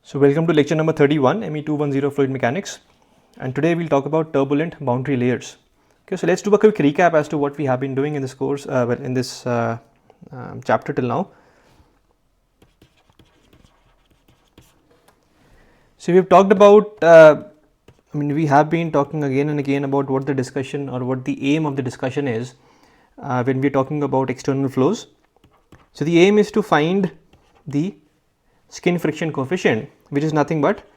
So welcome to lecture number 31, ME210 Fluid Mechanics, and today we'll talk about turbulent boundary layers. Okay, so let's do a quick recap as to what we have been doing in this course, in this chapter till now. So we've talked about, we have been talking again and again about what the discussion or what the aim of the discussion is when we're talking about external flows. So the aim is to find the skin friction coefficient, which is nothing but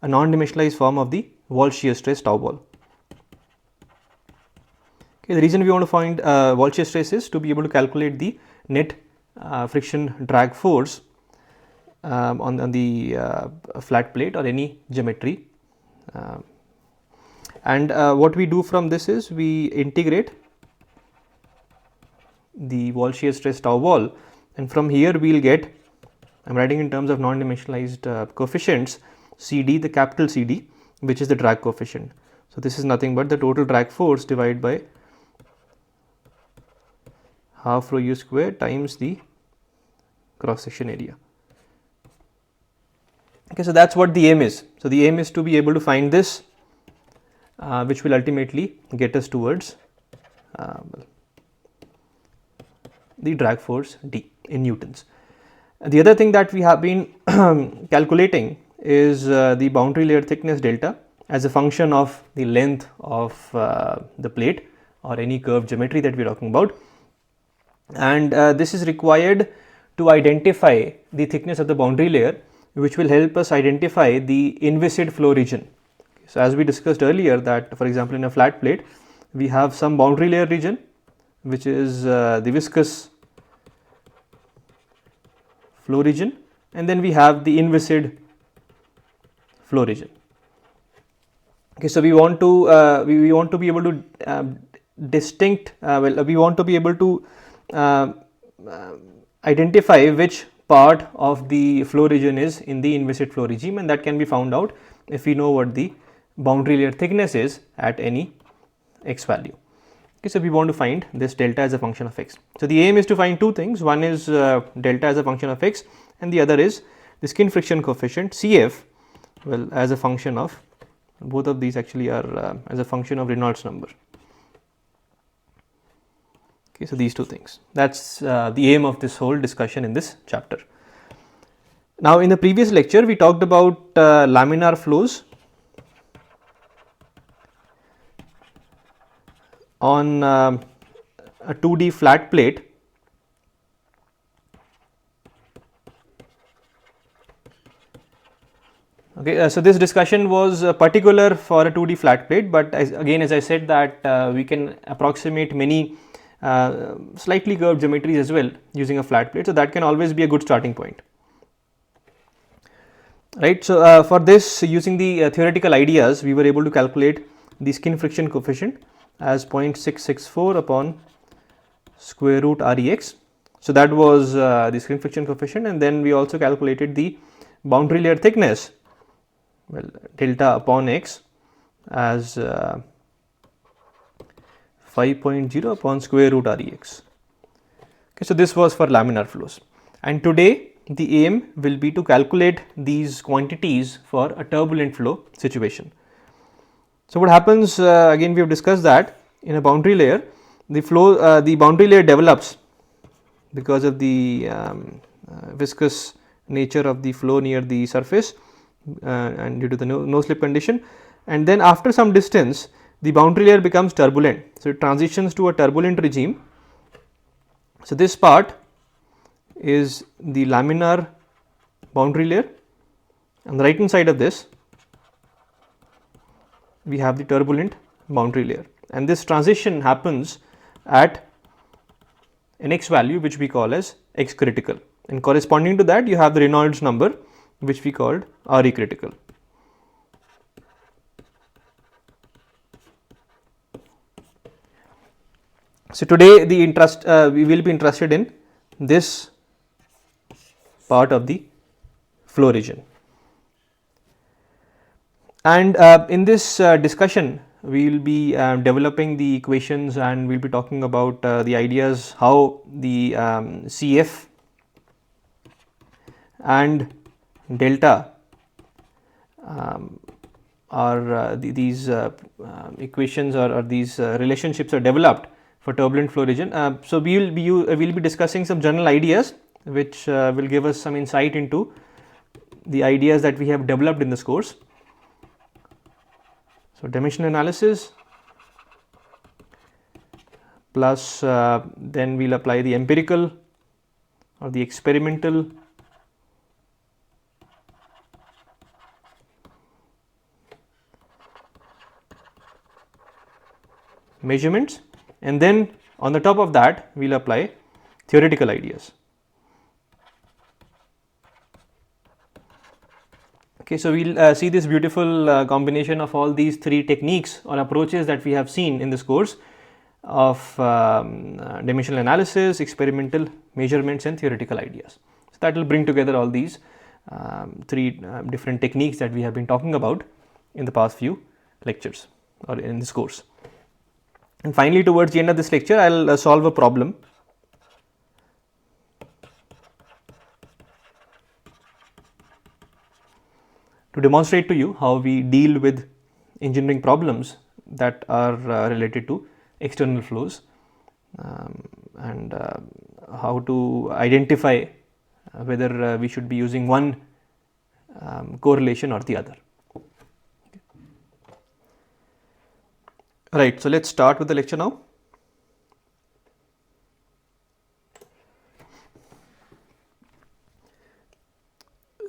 a non-dimensionalized form of the wall shear stress tau wall. Okay, the reason we want to find wall shear stress is to be able to calculate the net friction drag force on the flat plate or any geometry. And what we do from this is we integrate the wall shear stress tau wall, and from here we will get, I am writing in terms of non-dimensionalized coefficients, CD, the capital CD, which is the drag coefficient. So this is nothing but the total drag force divided by half rho u square times the cross section area. Okay, so that's what the aim is. So the aim is to be able to find this, which will ultimately get us towards the drag force D in newtons. The other thing that we have been calculating is the boundary layer thickness delta as a function of the length of the plate or any curved geometry that we are talking about, and this is required to identify the thickness of the boundary layer, which will help us identify the inviscid flow region. So as we discussed earlier, that for example in a flat plate we have some boundary layer region, which is the viscous flow region, and then we have the inviscid flow region. Okay, so we want to we want to be able to we want to be able to identify which part of the flow region is in the inviscid flow regime, and that can be found out if we know what the boundary layer thickness is at any x value. Okay, so we want to find this delta as a function of x. So the aim is to find two things. One is delta as a function of x, and the other is the skin friction coefficient CF, well, as a function of, both of these actually are as a function of Reynolds number. Okay, so these two things, that's the aim of this whole discussion in this chapter. Now in the previous lecture we talked about laminar flows on a 2D flat plate. Okay, so this discussion was particular for a 2D flat plate, but as I said that we can approximate many slightly curved geometries as well using a flat plate, so that can always be a good starting point, right? So for this, using the theoretical ideas, we were able to calculate the skin friction coefficient as 0.664 upon square root Rex. So that was the skin friction coefficient, and then we also calculated the boundary layer thickness, well, delta upon x as 5.0 upon square root Rex. Okay, so this was for laminar flows, and today the aim will be to calculate these quantities for a turbulent flow situation. So what happens, again we have discussed that in a boundary layer, the boundary layer develops because of the viscous nature of the flow near the surface and due to the no slip condition, and then after some distance the boundary layer becomes turbulent, so it transitions to a turbulent regime. So this part is the laminar boundary layer. On the right hand side of this we have the turbulent boundary layer, and this transition happens at an x value which we call as x critical, and corresponding to that you have the Reynolds number which we called Re critical. So today we will be interested in this part of the flow region. And in this discussion we will be developing the equations, and we will be talking about the ideas how the CF and delta these equations or these relationships are developed for turbulent flow region. So we'll be discussing some general ideas which will give us some insight into the ideas that we have developed in this course. So dimensional analysis plus then we'll apply the empirical or the experimental measurements, and then on the top of that we'll apply theoretical ideas. Okay, so we'll see this beautiful combination of all these three techniques or approaches that we have seen in this course of dimensional analysis, experimental measurements and theoretical ideas. So that will bring together all these three different techniques that we have been talking about in the past few lectures or in this course. And finally, towards the end of this lecture, I'll solve a problem to demonstrate to you how we deal with engineering problems that are related to external flows and how to identify whether we should be using one correlation or the other. Right, so let's start with the lecture now.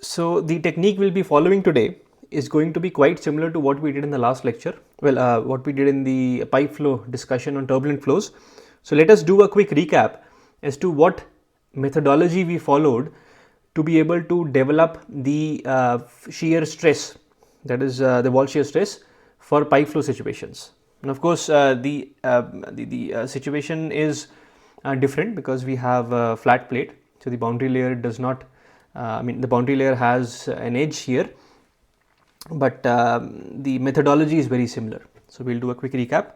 So the technique we'll be following today is going to be quite similar to what we did in the last lecture. Well, what we did in the pipe flow discussion on turbulent flows. So let us do a quick recap as to what methodology we followed to be able to develop the shear stress, that is the wall shear stress for pipe flow situations. And of course, the situation is different because we have a flat plate. So the boundary layer does not, the boundary layer has an edge here, but the methodology is very similar. So we'll do a quick recap.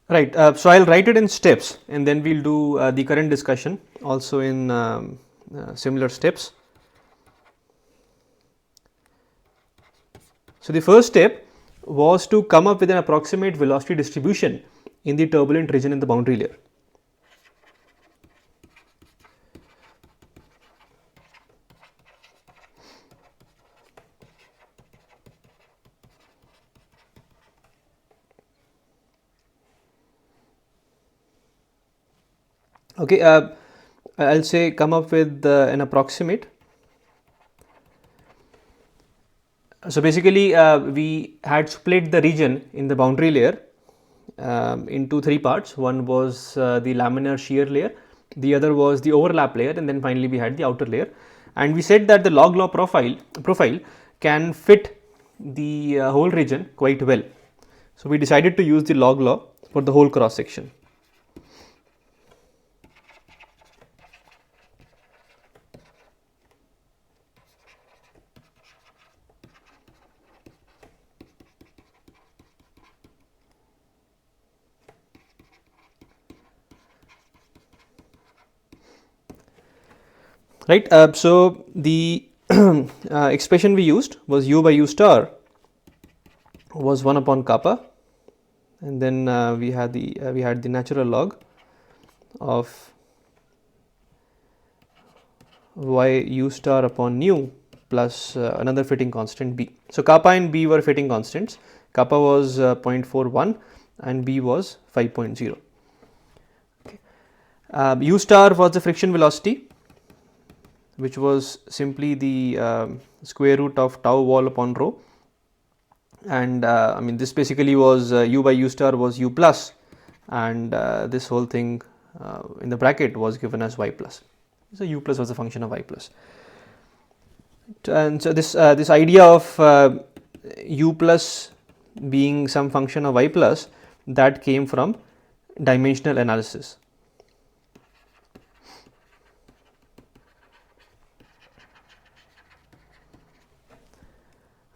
Right, so I'll write it in steps and then we'll do the current discussion also in similar steps. So the first step was to come up with an approximate velocity distribution in the turbulent region in the boundary layer. Okay, I'll say come up with an approximate. So basically we had split the region in the boundary layer into three parts. One was the laminar shear layer, the other was the overlap layer, and then finally we had the outer layer. And we said that the log law profile can fit the whole region quite well. So we decided to use the log law for the whole cross section. Right, so the expression we used was u by u star was 1 upon kappa, and then we had the natural log of y u star upon nu plus another fitting constant b. So kappa and b were fitting constants. Kappa was 0.41 and b was 5.0. Okay. U star was the friction velocity, which was simply the square root of tau wall upon rho, and this basically was u by u star was u plus, and this whole thing in the bracket was given as y plus. So u plus was a function of y plus, and so this idea of u plus being some function of y plus, that came from dimensional analysis.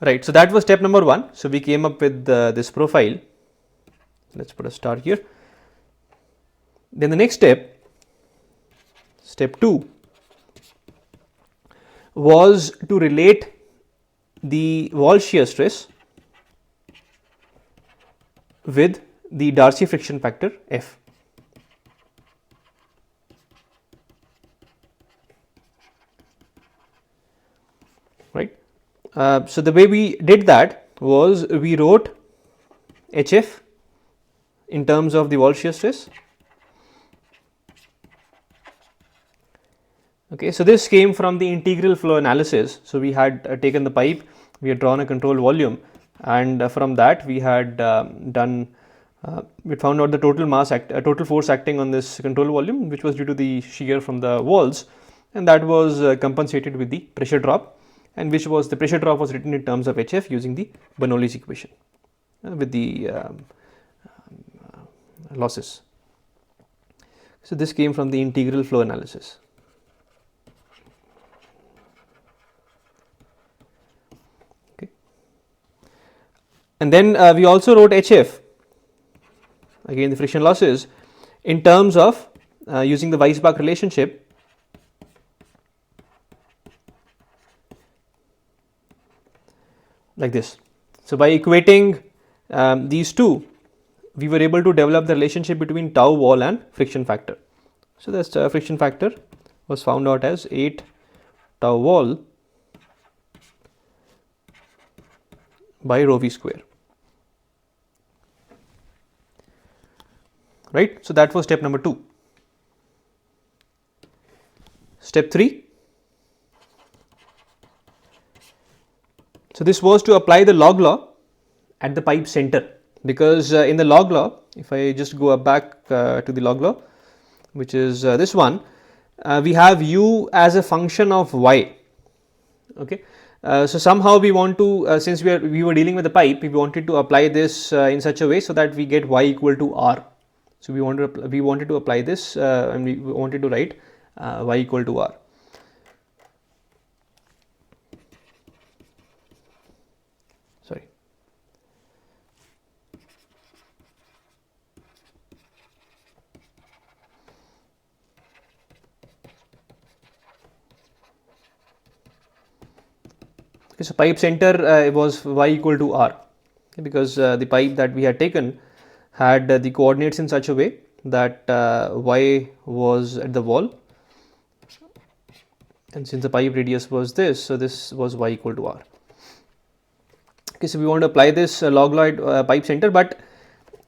Right, so that was step number 1. So we came up with this profile. Let's put a star here. Then the next step, step 2, was to relate the wall shear stress with the Darcy friction factor F. Right. So the way we did that was we wrote HF in terms of the wall shear stress. Okay, so this came from the integral flow analysis. So we had taken the pipe, we had drawn a control volume, and from that we had we found out the total mass total force acting on this control volume, which was due to the shear from the walls, and that was compensated with the pressure drop, and which was the pressure drop was written in terms of HF using the Bernoulli's equation with the losses. So this came from the integral flow analysis. Okay, and then we also wrote HF, again the friction losses, in terms of using the Weisbach relationship. Like this. So by equating these two, we were able to develop the relationship between tau wall and friction factor. So this friction factor was found out as 8 tau wall by rho v square. Right. So that was step number 2. Step 3. So this was to apply the log law at the pipe center, because in the log law, if I just go back to the log law, which is this one, we have u as a function of y. Okay, so somehow we want to, since we were dealing with the pipe, we wanted to apply this in such a way so that we get y equal to r. So we wanted to apply this, and we wanted to write y equal to r. Sorry. Okay, so pipe center was y equal to r, okay, because the pipe that we had taken had the coordinates in such a way that y was at the wall, and since the pipe radius was this, so this was y equal to r. Okay, so we want to apply this log law at pipe center, but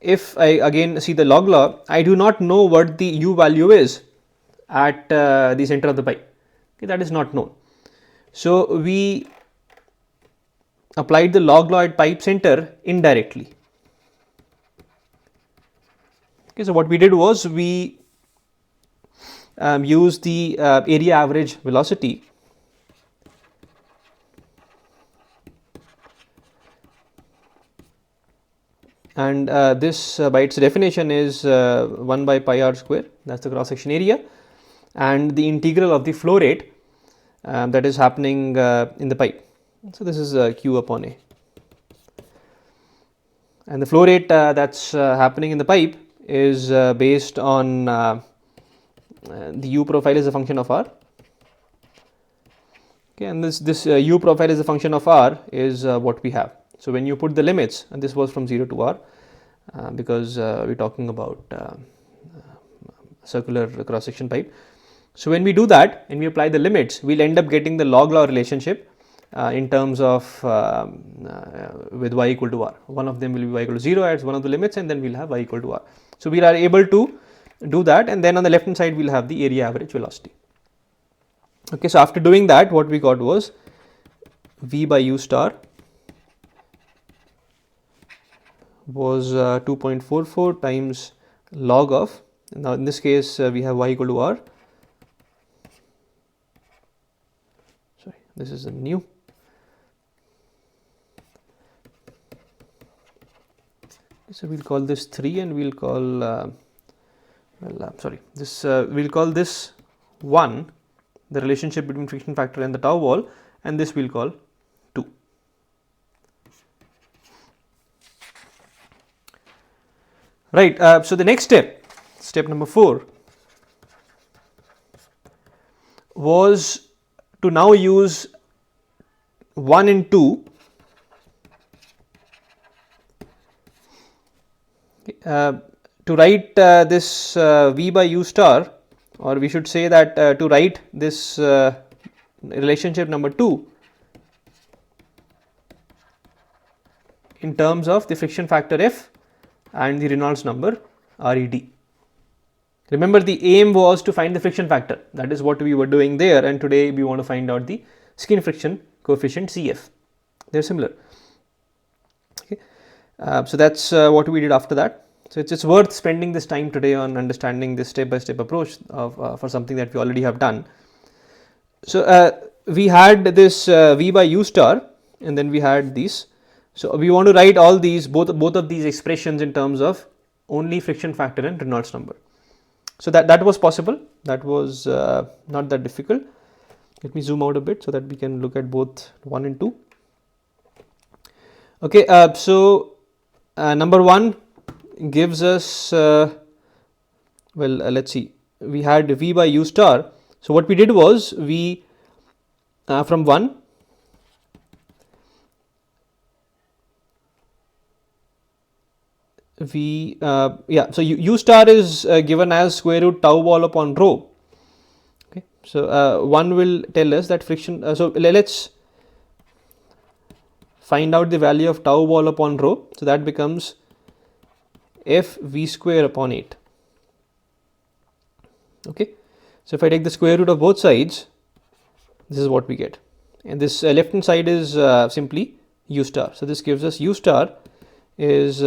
if I again see the log law, I do not know what the u value is at the center of the pipe. Okay, that is not known. So we applied the log law at pipe center indirectly. Okay, so what we did was we used the area average velocity and this by its definition is 1 by pi r square, that is the cross section area, and the integral of the flow rate that is happening in the pipe. So this is q upon a, and the flow rate that's happening in the pipe is based on the u profile is a function of r. Okay, and this u profile is a function of r is what we have. So when you put the limits, and this was from 0 to r, because we're talking about circular cross section pipe. So when we do that and we apply the limits, we'll end up getting the log law relationship in terms of with y equal to r. One of them will be y equal to 0 as one of the limits, and then we'll have y equal to r. So we are able to do that, and then on the left hand side we'll have the area average velocity. Okay, so after doing that, what we got was v by u star was 2.44 times log of, now in this case we have y equal to r, sorry, this is a new, so we'll call this 3 and we'll call we'll call this 1, the relationship between friction factor and the tau wall, and this we'll call 2. Right. So the next step number 4, was to now use 1 and 2 to write this V by U star, or we should say that to write this relationship number 2 in terms of the friction factor F and the Reynolds number RED. Remember, the aim was to find the friction factor. That is what we were doing there, and today we want to find out the skin friction coefficient CF. They are similar. Okay. So that's what we did after that. So it's worth spending this time today on understanding this step-by-step approach of for something that we already have done. So we had this V by U star, and then we had these. So we want to write all these, both of these expressions in terms of only friction factor and Reynolds number. So that was possible. That was not that difficult. Let me zoom out a bit so that we can look at both 1 and 2. Okay, so number 1 gives us, let's see, we had V by U star. So what we did was we from 1 we so U star is given as square root tau wall upon rho. Okay, so 1 will tell us that friction, so let's find out the value of tau wall upon rho. So that becomes F V square upon 8. Okay, so if I take the square root of both sides, this is what we get, and this left hand side is simply U star. So this gives us U star is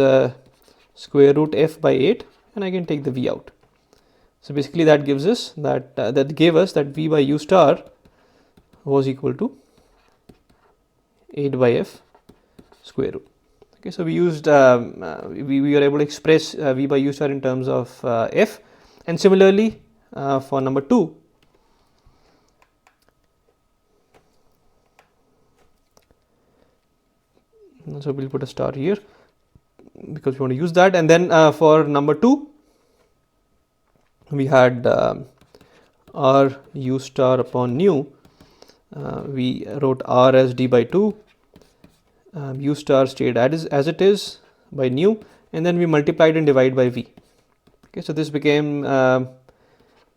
square root F by 8, and I can take the V out. So basically that gives us that gave us that V by U star was equal to 8 by F square root. Okay, so we used we were able to express V by U star in terms of F, and similarly for number 2, so we'll put a star here because we want to use that. And then for number 2 we had R U star upon nu. We wrote R as d by 2, U star stayed as it is by nu, and then we multiplied and divided by V. Okay, so this became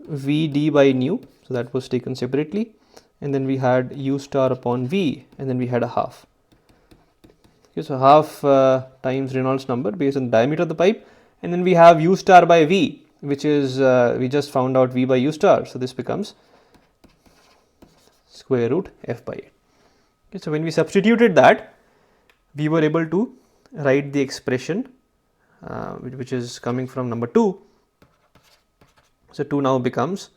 V d by nu, so that was taken separately, and then we had U star upon V, and then we had a half. Okay, so half times Reynolds number based on the diameter of the pipe, and then we have U star by V, which is we just found out V by U star, so this becomes square root F by 8. Okay, so when we substituted that, we were able to write the expression which is coming from number 2. So 2 now becomes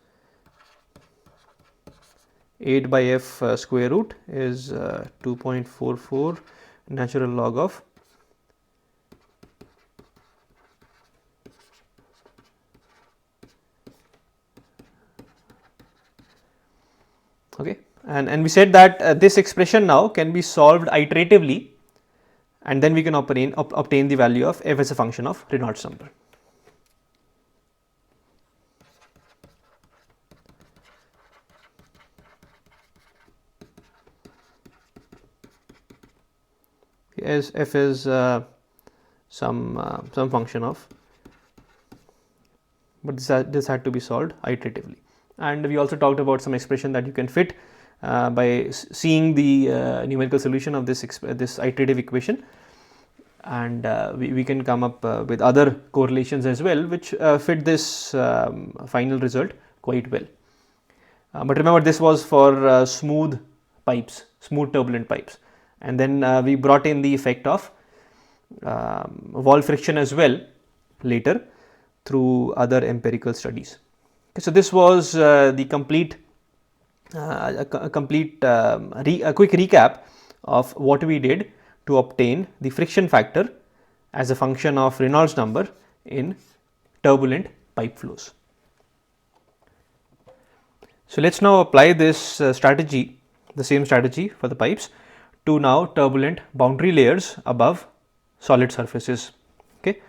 8 by F square root is 2.44 natural log of okay, and we said that this expression now can be solved iteratively, and then we can obtain the value of F as a function of Reynolds number. As F is some function of, but this had to be solved iteratively. And we also talked about some expression that you can fit by seeing the numerical solution of this iterative equation, and we can come up with other correlations as well, which fit this final result quite well. But remember, this was for smooth pipes, smooth turbulent pipes, and then we brought in the effect of wall friction as well later through other empirical studies. Okay, so this was the complete a quick recap of what we did to obtain the friction factor as a function of Reynolds number in turbulent pipe flows. So let's now apply this strategy, the same strategy for the pipes, to now turbulent boundary layers above solid surfaces. Okay,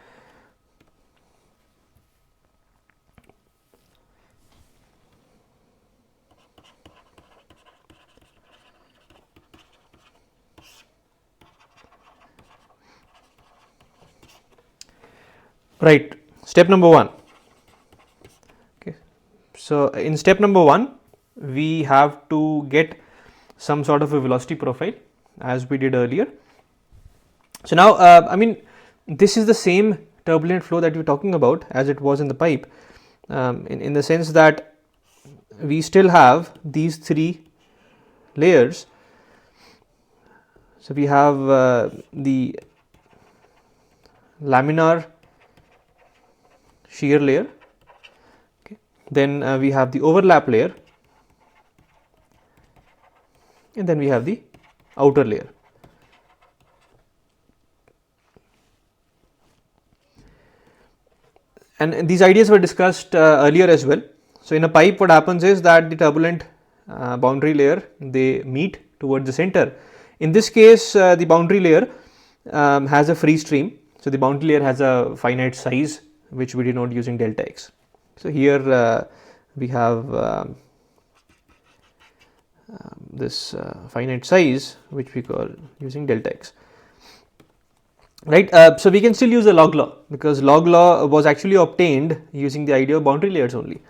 Right, step number 1. Okay, so in step number 1 we have to get some sort of a velocity profile as we did earlier. So now I mean, this is the same turbulent flow that we're talking about as it was in the pipe, in the sense that we still have these 3 layers. So we have the laminar shear layer, okay. Then we have the overlap layer, and then we have the outer layer. And these ideas were discussed earlier as well. So in a pipe, what happens is that the turbulent boundary layer, they meet towards the center. In this case, the boundary layer has a free stream. So the boundary layer has a finite size, which we denote using delta x. So here we have this finite size, which we call using delta x. Right, so we can still use the log law, because log law was actually obtained using the idea of boundary layers only.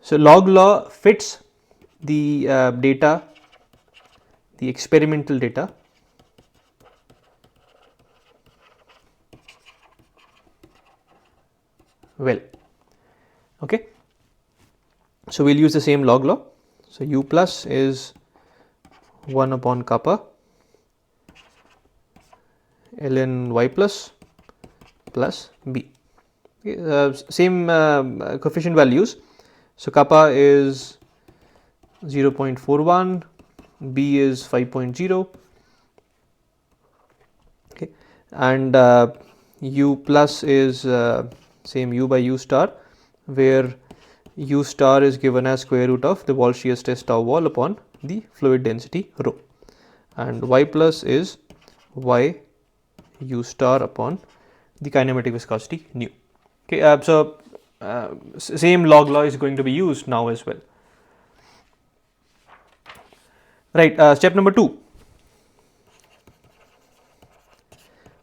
So log law fits the data, the experimental data, well. Okay, so we'll use the same log law. So u plus is 1 upon kappa ln y plus b. Okay, same coefficient values. So kappa is 0.41, b is 5.0, okay, and u plus is same u by u star, where u star is given as square root of the wall shear stress tau wall upon the fluid density rho, and y plus is y u star upon the kinematic viscosity nu. Okay, so same log law is going to be used now as well. Right, step number 2.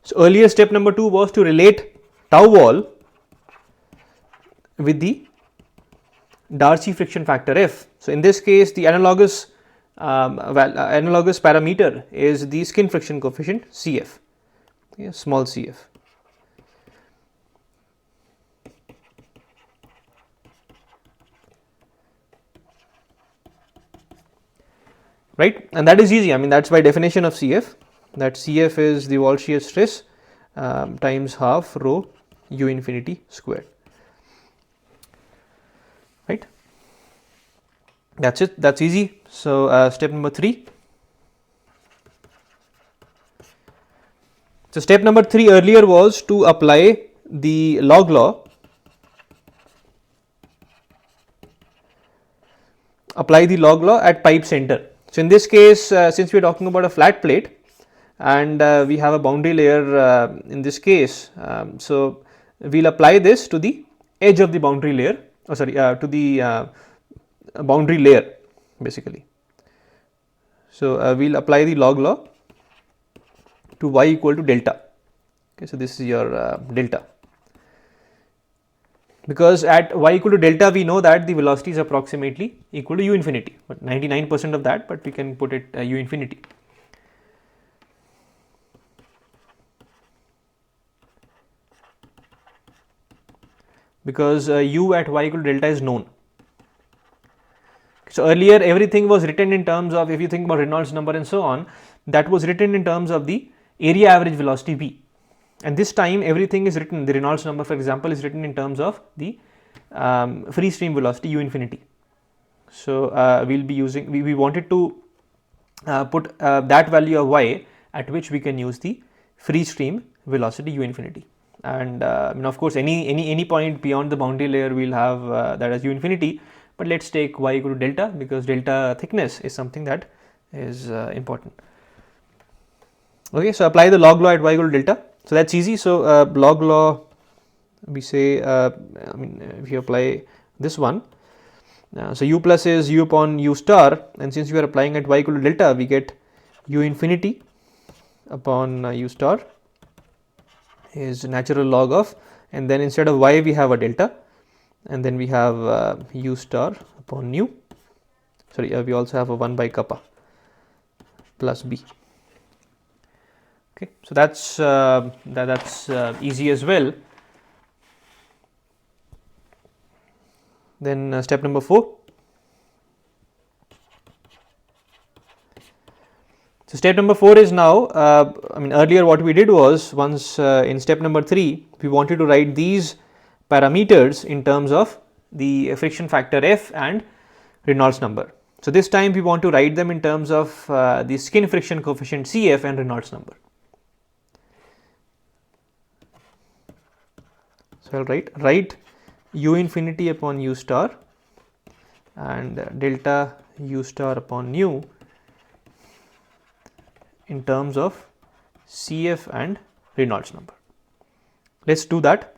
So earlier step number 2 was to relate tau wall with the Darcy friction factor F. So in this case, the analogous parameter is the skin friction coefficient Cf, okay, small cf. Right, and that is easy. I mean, that's by definition of Cf, that Cf is the wall shear stress times half rho u infinity squared. Right, that's it, that's easy. So step number 3. So step number 3 earlier was to apply the log law, at pipe center. So in this case, since we are talking about a flat plate and we have a boundary layer in this case, so we'll apply this to the edge of the boundary layer, to the boundary layer basically. So we'll apply the log law to y equal to delta. Okay, so this is your delta, because at y equal to delta we know that the velocity is approximately equal to u infinity, but 99% of that, but we can put it u infinity. Because u at y equal to delta is known. So earlier everything was written in terms of, if you think about Reynolds number and so on, that was written in terms of the area average velocity v, and this time everything is written, the Reynolds number for example is written in terms of the free stream velocity u infinity. So we'll be using, we wanted to put that value of y at which we can use the free stream velocity u infinity, and of course any point beyond the boundary layer we'll have that as u infinity, but let's take y equal to delta, because delta thickness is something that is important. Okay, so apply the log law at y equal to delta. So that's easy. So log law, we say, if you apply this one, so u plus is u upon u star, and since we are applying at y equal to delta, we get u infinity upon u star is natural log of, and then instead of y we have a delta, and then we have u star upon nu, sorry, we also have a 1 by kappa plus b. Okay, so that's easy as well. Then step number 4. So step number 4 is now, I mean earlier what we did was, once in step number 3 we wanted to write these parameters in terms of the friction factor F and Reynolds number. So this time we want to write them in terms of the skin friction coefficient Cf and Reynolds number. So I'll write u infinity upon u star and delta u star upon nu in terms of Cf and Reynolds number. Let's do that.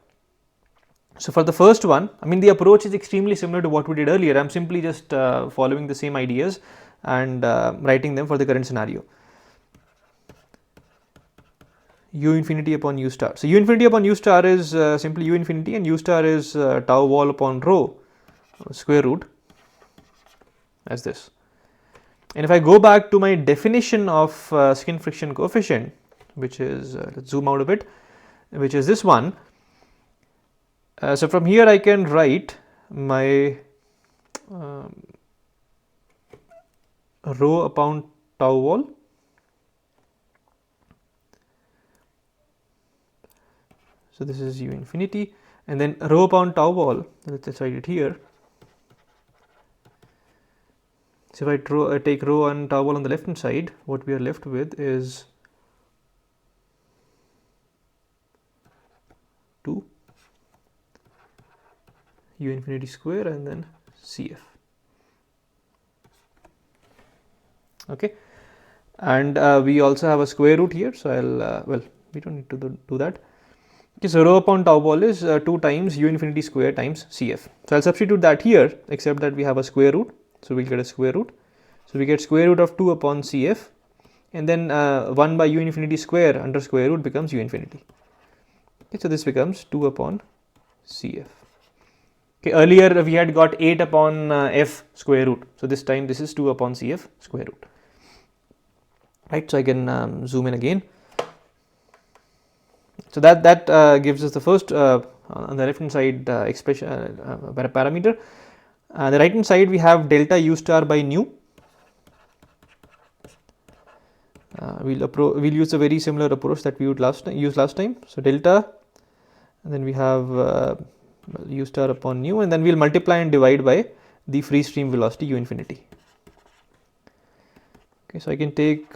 So for the first one, I mean the approach is extremely similar to what we did earlier. I'm simply just following the same ideas and writing them for the current scenario. U infinity upon u star. So u infinity upon u star is simply u infinity, and u star is tau wall upon rho square root as this. And if I go back to my definition of skin friction coefficient, which is, let's zoom out a bit, which is this one. So from here I can write my rho upon tau wall so this is u infinity, and then rho upon tau wall, let's write it here. So if I take rho and tau wall on the left hand side, what we are left with is 2 u infinity square and then Cf. Okay, and we also have a square root here, so I'll well, we don't need to do that. Okay, so rho upon tau wall is 2 times u infinity square times Cf. So I'll substitute that here, except that we have a square root, so we'll get a square root. So we get square root of 2 upon Cf, and then 1 by u infinity square under square root becomes u infinity. Okay, so this becomes 2 upon Cf. Okay, earlier we had got 8 upon f square root, so this time this is 2 upon Cf square root. Right, so I can zoom in again. So that gives us the first on the left hand side expression parameter. The right hand side we have delta u star by nu. We'll use a very similar approach that we would use last time. So delta, and then we have u star upon nu, and then we'll multiply and divide by the free stream velocity u infinity. Okay, so I can take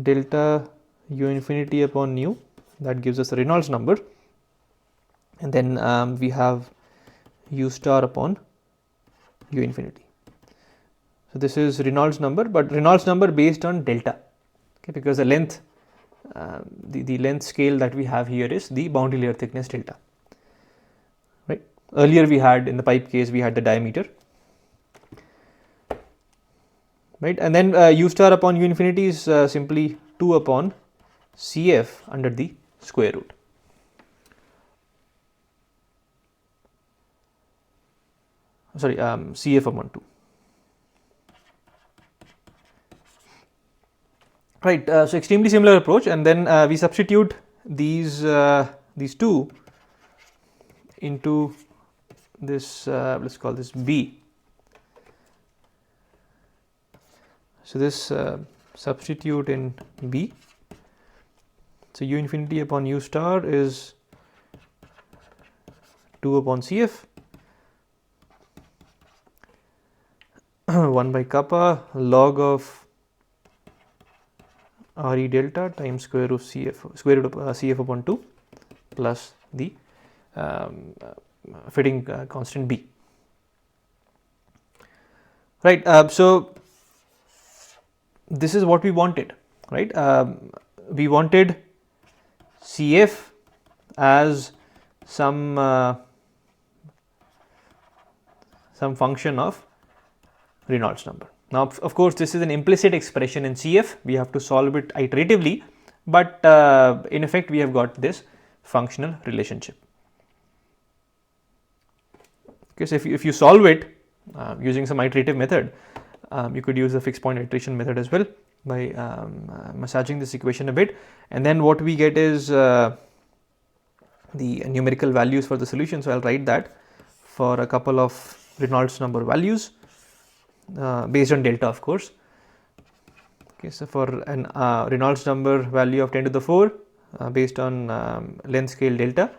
delta u infinity upon nu, that gives us the Reynolds number, and then we have u star upon u infinity. So this is Reynolds number, but Reynolds number based on delta, okay, because the length, the length scale that we have here is the boundary layer thickness delta. Right. Earlier we had, in the pipe case, we had the diameter. Right, and then u star upon u infinity is simply 2 upon Cf under the square root. Sorry, Cf upon 2. Right, so extremely similar approach, and then we substitute these two into this, let's call this B. So this substitute in B. So u infinity upon u star is 2 upon Cf, 1 by kappa log of Re delta times square root of Cf upon 2 plus the fitting constant B. Right, so this is what we wanted, right? We wanted Cf as some function of Reynolds number. Now, of course, this is an implicit expression in CF. We have to solve it iteratively, but in effect, we have got this functional relationship. Okay, so if you solve it using some iterative method, you could use the fixed point iteration method as well by massaging this equation a bit, and then what we get is the numerical values for the solution. So I'll write that for a couple of Reynolds number values based on delta, of course. Okay, so for an Reynolds number value of 10 to the 4 based on length scale delta,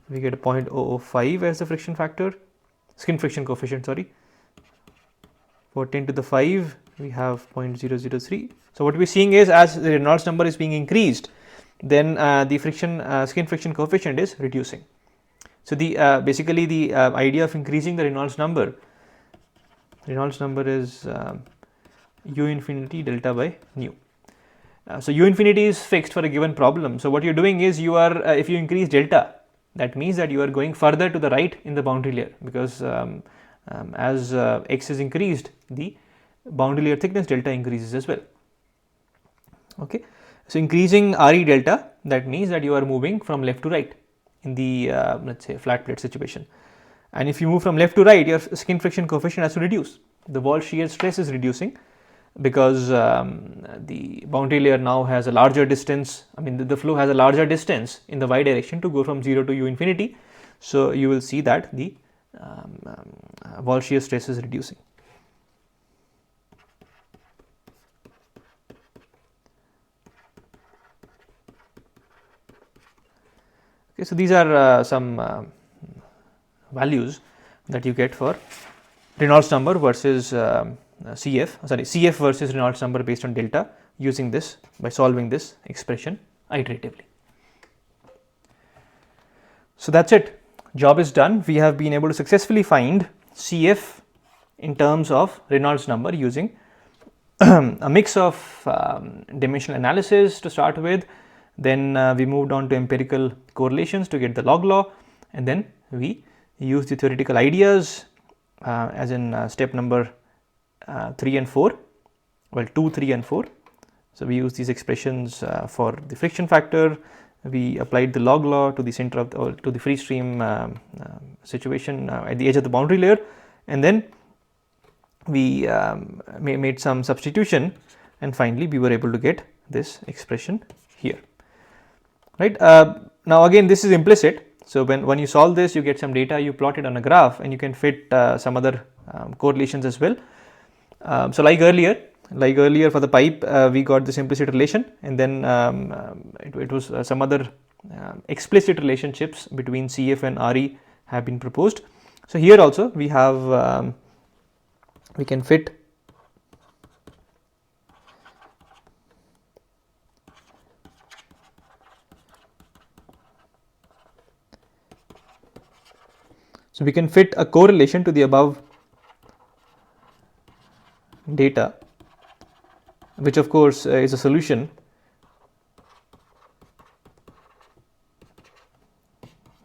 we get a 0.005 as the friction factor, skin friction coefficient, sorry. For 10 to the 5, we have 0.003. So what we're seeing is, as the Reynolds number is being increased, then the skin friction coefficient is reducing. So the basically the idea of increasing the Reynolds number is u infinity delta by nu. So u infinity is fixed for a given problem. So what you're doing is, you are if you increase delta, that means that you are going further to the right in the boundary layer, because as x is increased, the boundary layer thickness delta increases as well. Okay, so increasing Re delta, that means that you are moving from left to right in the let's say flat plate situation, and if you move from left to right, your skin friction coefficient has to reduce. The wall shear stress is reducing because the boundary layer now has a larger distance. I mean, the flow has a larger distance in the y direction to go from 0 to u infinity. So you will see that the wall shear stress is reducing. Okay, so these are some values that you get for Reynolds number versus CF versus Reynolds number based on delta, using this by solving this expression iteratively. So that's it. Job is done. We have been able to successfully find CF in terms of Reynolds number using a mix of dimensional analysis to start with. Then we moved on to empirical correlations to get the log law, and then we used the theoretical ideas as in step number 3 and 4, well 2, 3 and 4. So we use these expressions for the friction factor. We applied the log law to the center of to the free stream situation at the edge of the boundary layer, and then we made some substitution, and finally we were able to get this expression here, right? Now again, this is implicit. So when you solve this, you get some data, you plot it on a graph, and you can fit some other correlations as well. So like earlier for the pipe, we got this implicit relation, and then it was some other explicit relationships between CF and Re have been proposed. So here also we have we can fit a correlation to the above data, which of course is a solution.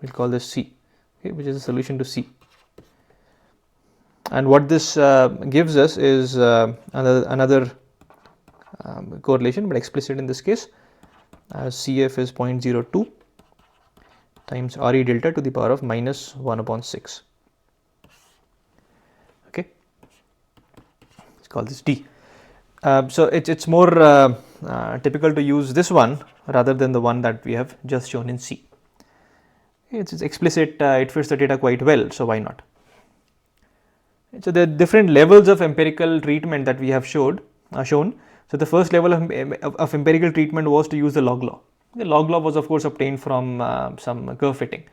We'll call this C, okay, which is a solution to C. And what this gives us is another correlation, but explicit in this case, as CF is 0.02 times Re delta to the power of minus 1/6. Okay, let's call this D. So it's more typical to use this one rather than the one that we have just shown in C. It's explicit, it fits the data quite well, so why not? So there are different levels of empirical treatment that we have shown. So the first level of empirical treatment was to use the log law. The log law was of course obtained from some curve fitting,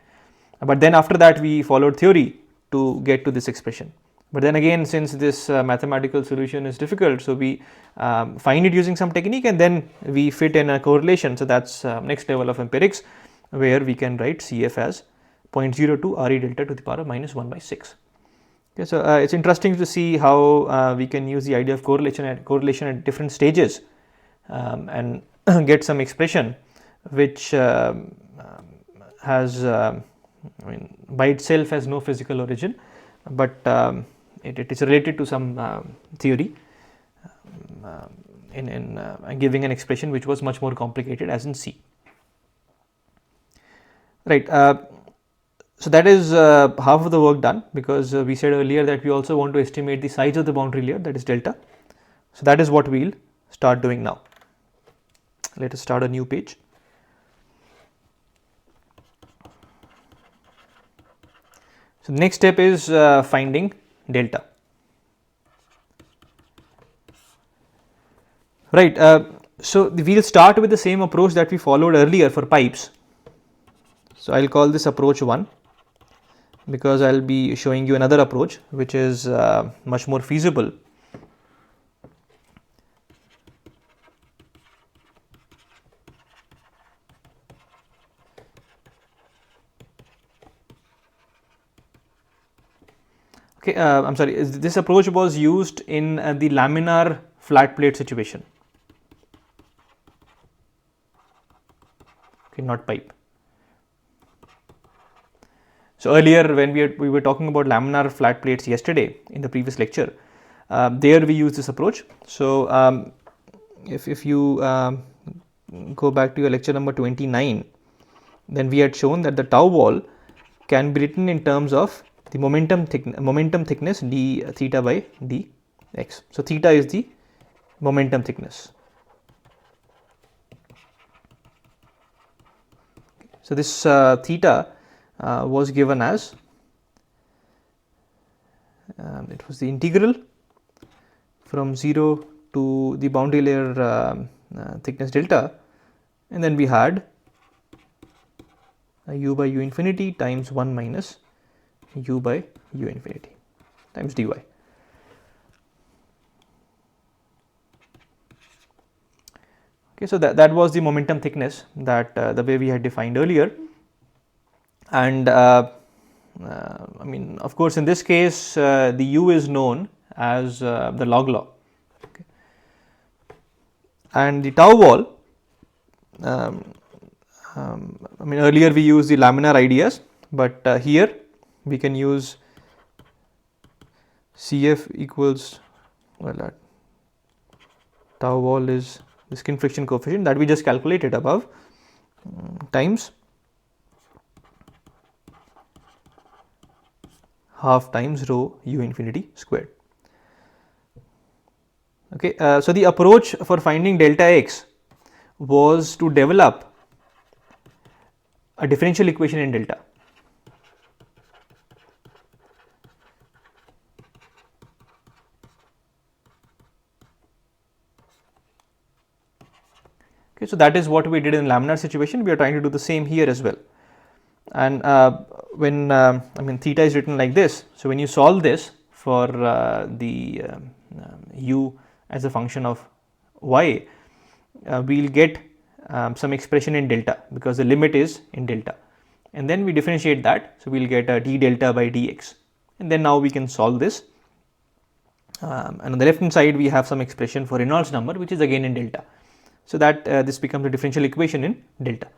but then after that we followed theory to get to this expression. But then again, since this mathematical solution is difficult, so we find it using some technique, and then we fit in a correlation. So that's next level of empirics, where we can write CF as 0.02 Re delta to the power of minus 1/6. Okay, so it's interesting to see how we can use the idea of correlation at different stages and get some expression which has by itself has no physical origin, but it is related to some theory, giving an expression which was much more complicated, as in C. Right. So that is half of the work done, because we said earlier that we also want to estimate the size of the boundary layer, that is delta. So that is what we'll start doing now. Let us start a new page. So the next step is finding delta. Right. So we'll start with the same approach that we followed earlier for pipes. So I'll call this approach 1, because I'll be showing you another approach which is much more feasible. Okay, I'm sorry, this approach was used in the laminar flat plate situation. Okay, not pipe. So earlier when we were talking about laminar flat plates yesterday in the previous lecture, there we used this approach. So if you go back to your lecture number 29, then we had shown that the tau wall can be written in terms of the momentum thickness d theta by dx. So theta is the momentum thickness. So this theta was given as it was the integral from 0 to the boundary layer thickness delta, and then we had u by u infinity times 1 minus u by u infinity times dy. Okay, so that was the momentum thickness that the way we had defined earlier. And I mean, of course, in this case the u is known as the log law. Okay. And the tau wall, I mean, earlier we used the laminar ideas, but here we can use Cf equals, well, tau wall is the skin friction coefficient that we just calculated above, times half times rho u infinity squared. Okay, so the approach for finding delta x was to develop a differential equation in delta. Okay, so that is what we did in laminar situation. We are trying to do the same here as well. And when I mean, theta is written like this, so when you solve this for the u as a function of y, we'll get some expression in delta, because the limit is in delta, and then we differentiate that, so we'll get a d delta by dx, and then now we can solve this. And on the left hand side we have some expression for Reynolds number, which is again in delta, so that this becomes a differential equation in delta.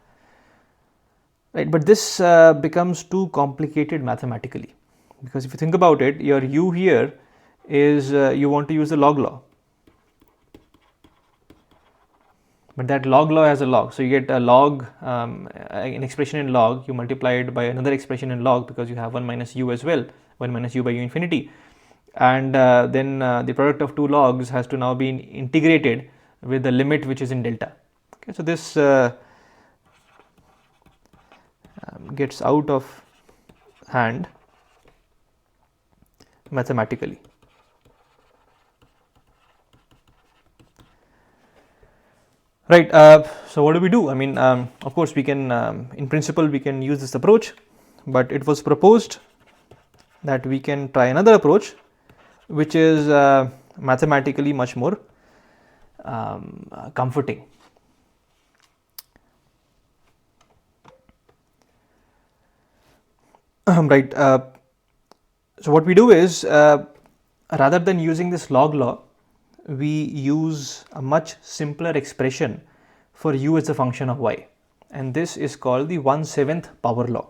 Right, but this becomes too complicated mathematically, because if you think about it, your u here is you want to use the log law, but that log law has a log, so you get a log, an expression in log, you multiply it by another expression in log, because you have 1 minus u as well, 1 minus u by u infinity, and then the product of two logs has to now be integrated with the limit which is in delta. Okay, so this gets out of hand mathematically. Right, so what do we do? I mean, of course we can, in principle we can use this approach, but it was proposed that we can try another approach which is mathematically much more comforting. Right, so what we do is, rather than using this log law, we use a much simpler expression for u as a function of y, and this is called the 1/7 power law.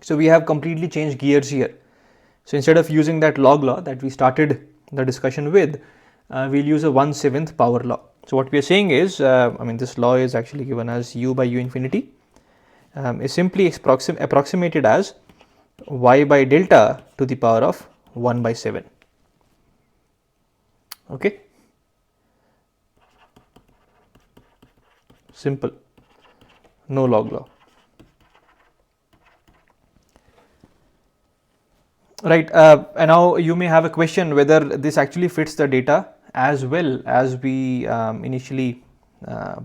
So we have completely changed gears here. So instead of using that log law that we started the discussion with, we'll use a 1/7 power law. So what we are saying is, this law is actually given as u by u infinity is simply approximated as y by delta to the power of 1 by 7. Okay, simple, no log law. Right, and now you may have a question whether this actually fits the data as well as we initially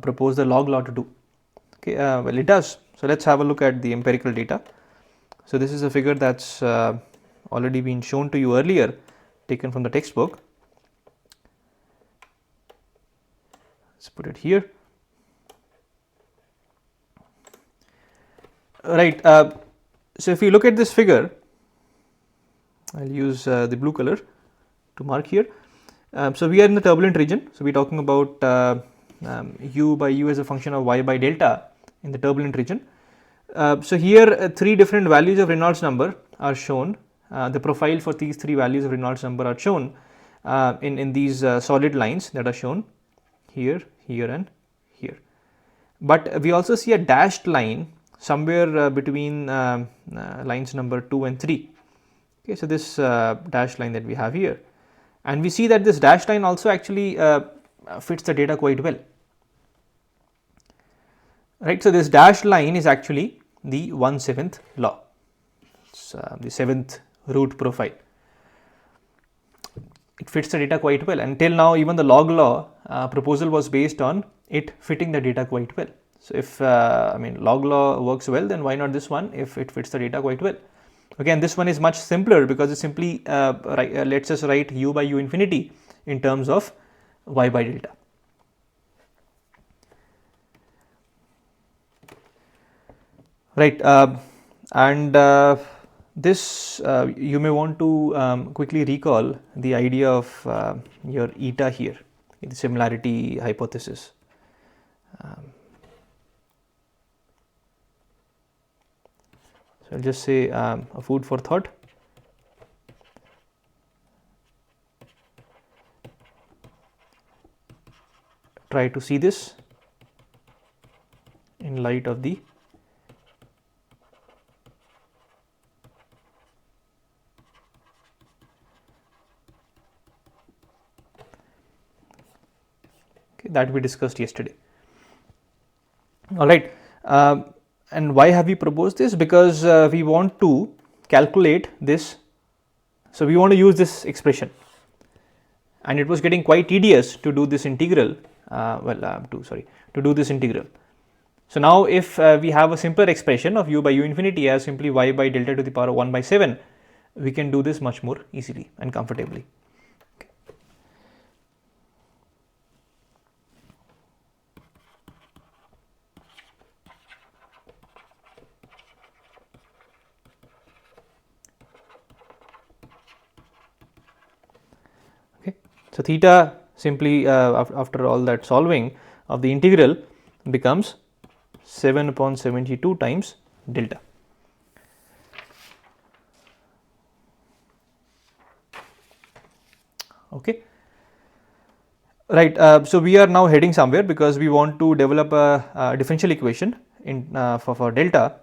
proposed the log law to do. Okay, well, it does. So let's have a look at the empirical data. So this is a figure that's already been shown to you earlier, taken from the textbook. Let's put it here. Right, so if you look at this figure, I'll use the blue color to mark here. So we are in the turbulent region. So we're talking about u by u as a function of y by delta in the turbulent region. So here 3 different values of Reynolds number are shown. The profile for these 3 values of Reynolds number are shown in these solid lines that are shown here, here and here. But we also see a dashed line somewhere between lines number 2 and 3. Okay, so this dashed line that we have here, and we see that this dashed line also actually fits the data quite well. Right, so this dashed line is actually the 1/7 law. It's the 7th root profile. It fits the data quite well. Until now, even the log law proposal was based on it fitting the data quite well. So if log law works well, then why not this one if it fits the data quite well? Again, this one is much simpler because it simply lets us write u by u infinity in terms of y by delta. Right, this you may want to quickly recall the idea of your eta here, the similarity hypothesis. So I'll just say a food for thought. Try to see this in light of the that we discussed yesterday. All right, and why have we proposed this? Because we want to calculate this. So we want to use this expression, and it was getting quite tedious to do this integral. To do this integral. So now if we have a simpler expression of u by u infinity as simply y by delta to the power of 1 by 7, we can do this much more easily and comfortably. Okay, so theta simply after all that solving of the integral becomes 7 upon 72 times delta. Okay, right, so we are now heading somewhere because we want to develop a differential equation in for delta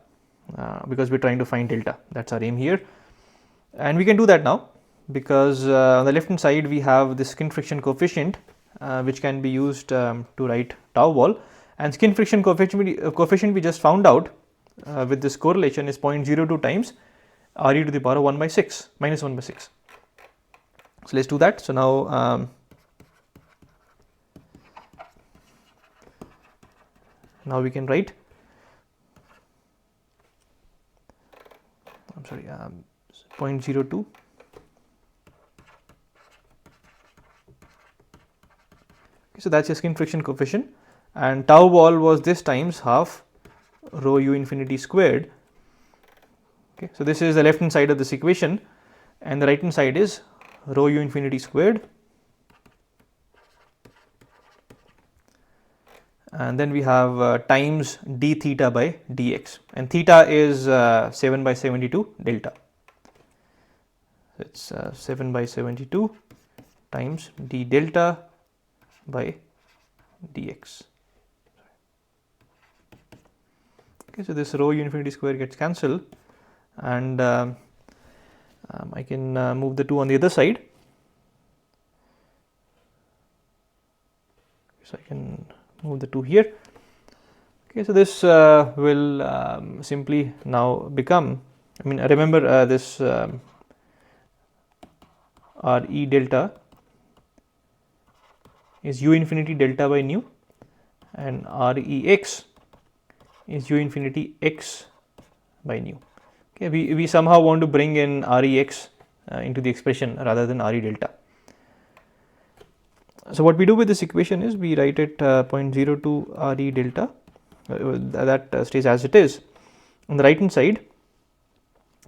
because we're trying to find delta. That's our aim here, and we can do that now because on the left hand side we have the skin friction coefficient which can be used to write tau wall, and skin friction coefficient we just found out with this correlation is 0.02 times Re to the power of 1 by 6 minus 1 by 6. So let's do that. So now now we can write 0.02 so that's your skin friction coefficient, and tau wall was this times half rho u infinity squared. Okay, so this is the left hand side of this equation, and the right hand side is rho u infinity squared and then we have times d theta by dx, and theta is 7 by 72 delta. It's 7 by 72 times d delta by dx. Okay, so this rho u infinity square gets cancelled, and I can move the 2 on the other side. So I can move the 2 here. Okay, so this will simply now become, I mean, remember this Re delta is u infinity delta by nu, and Rex is u infinity x by nu. Okay, we somehow want to bring in Rex into the expression rather than Re delta. So what we do with this equation is we write it 0.02 Re delta, that stays as it is. On the right hand side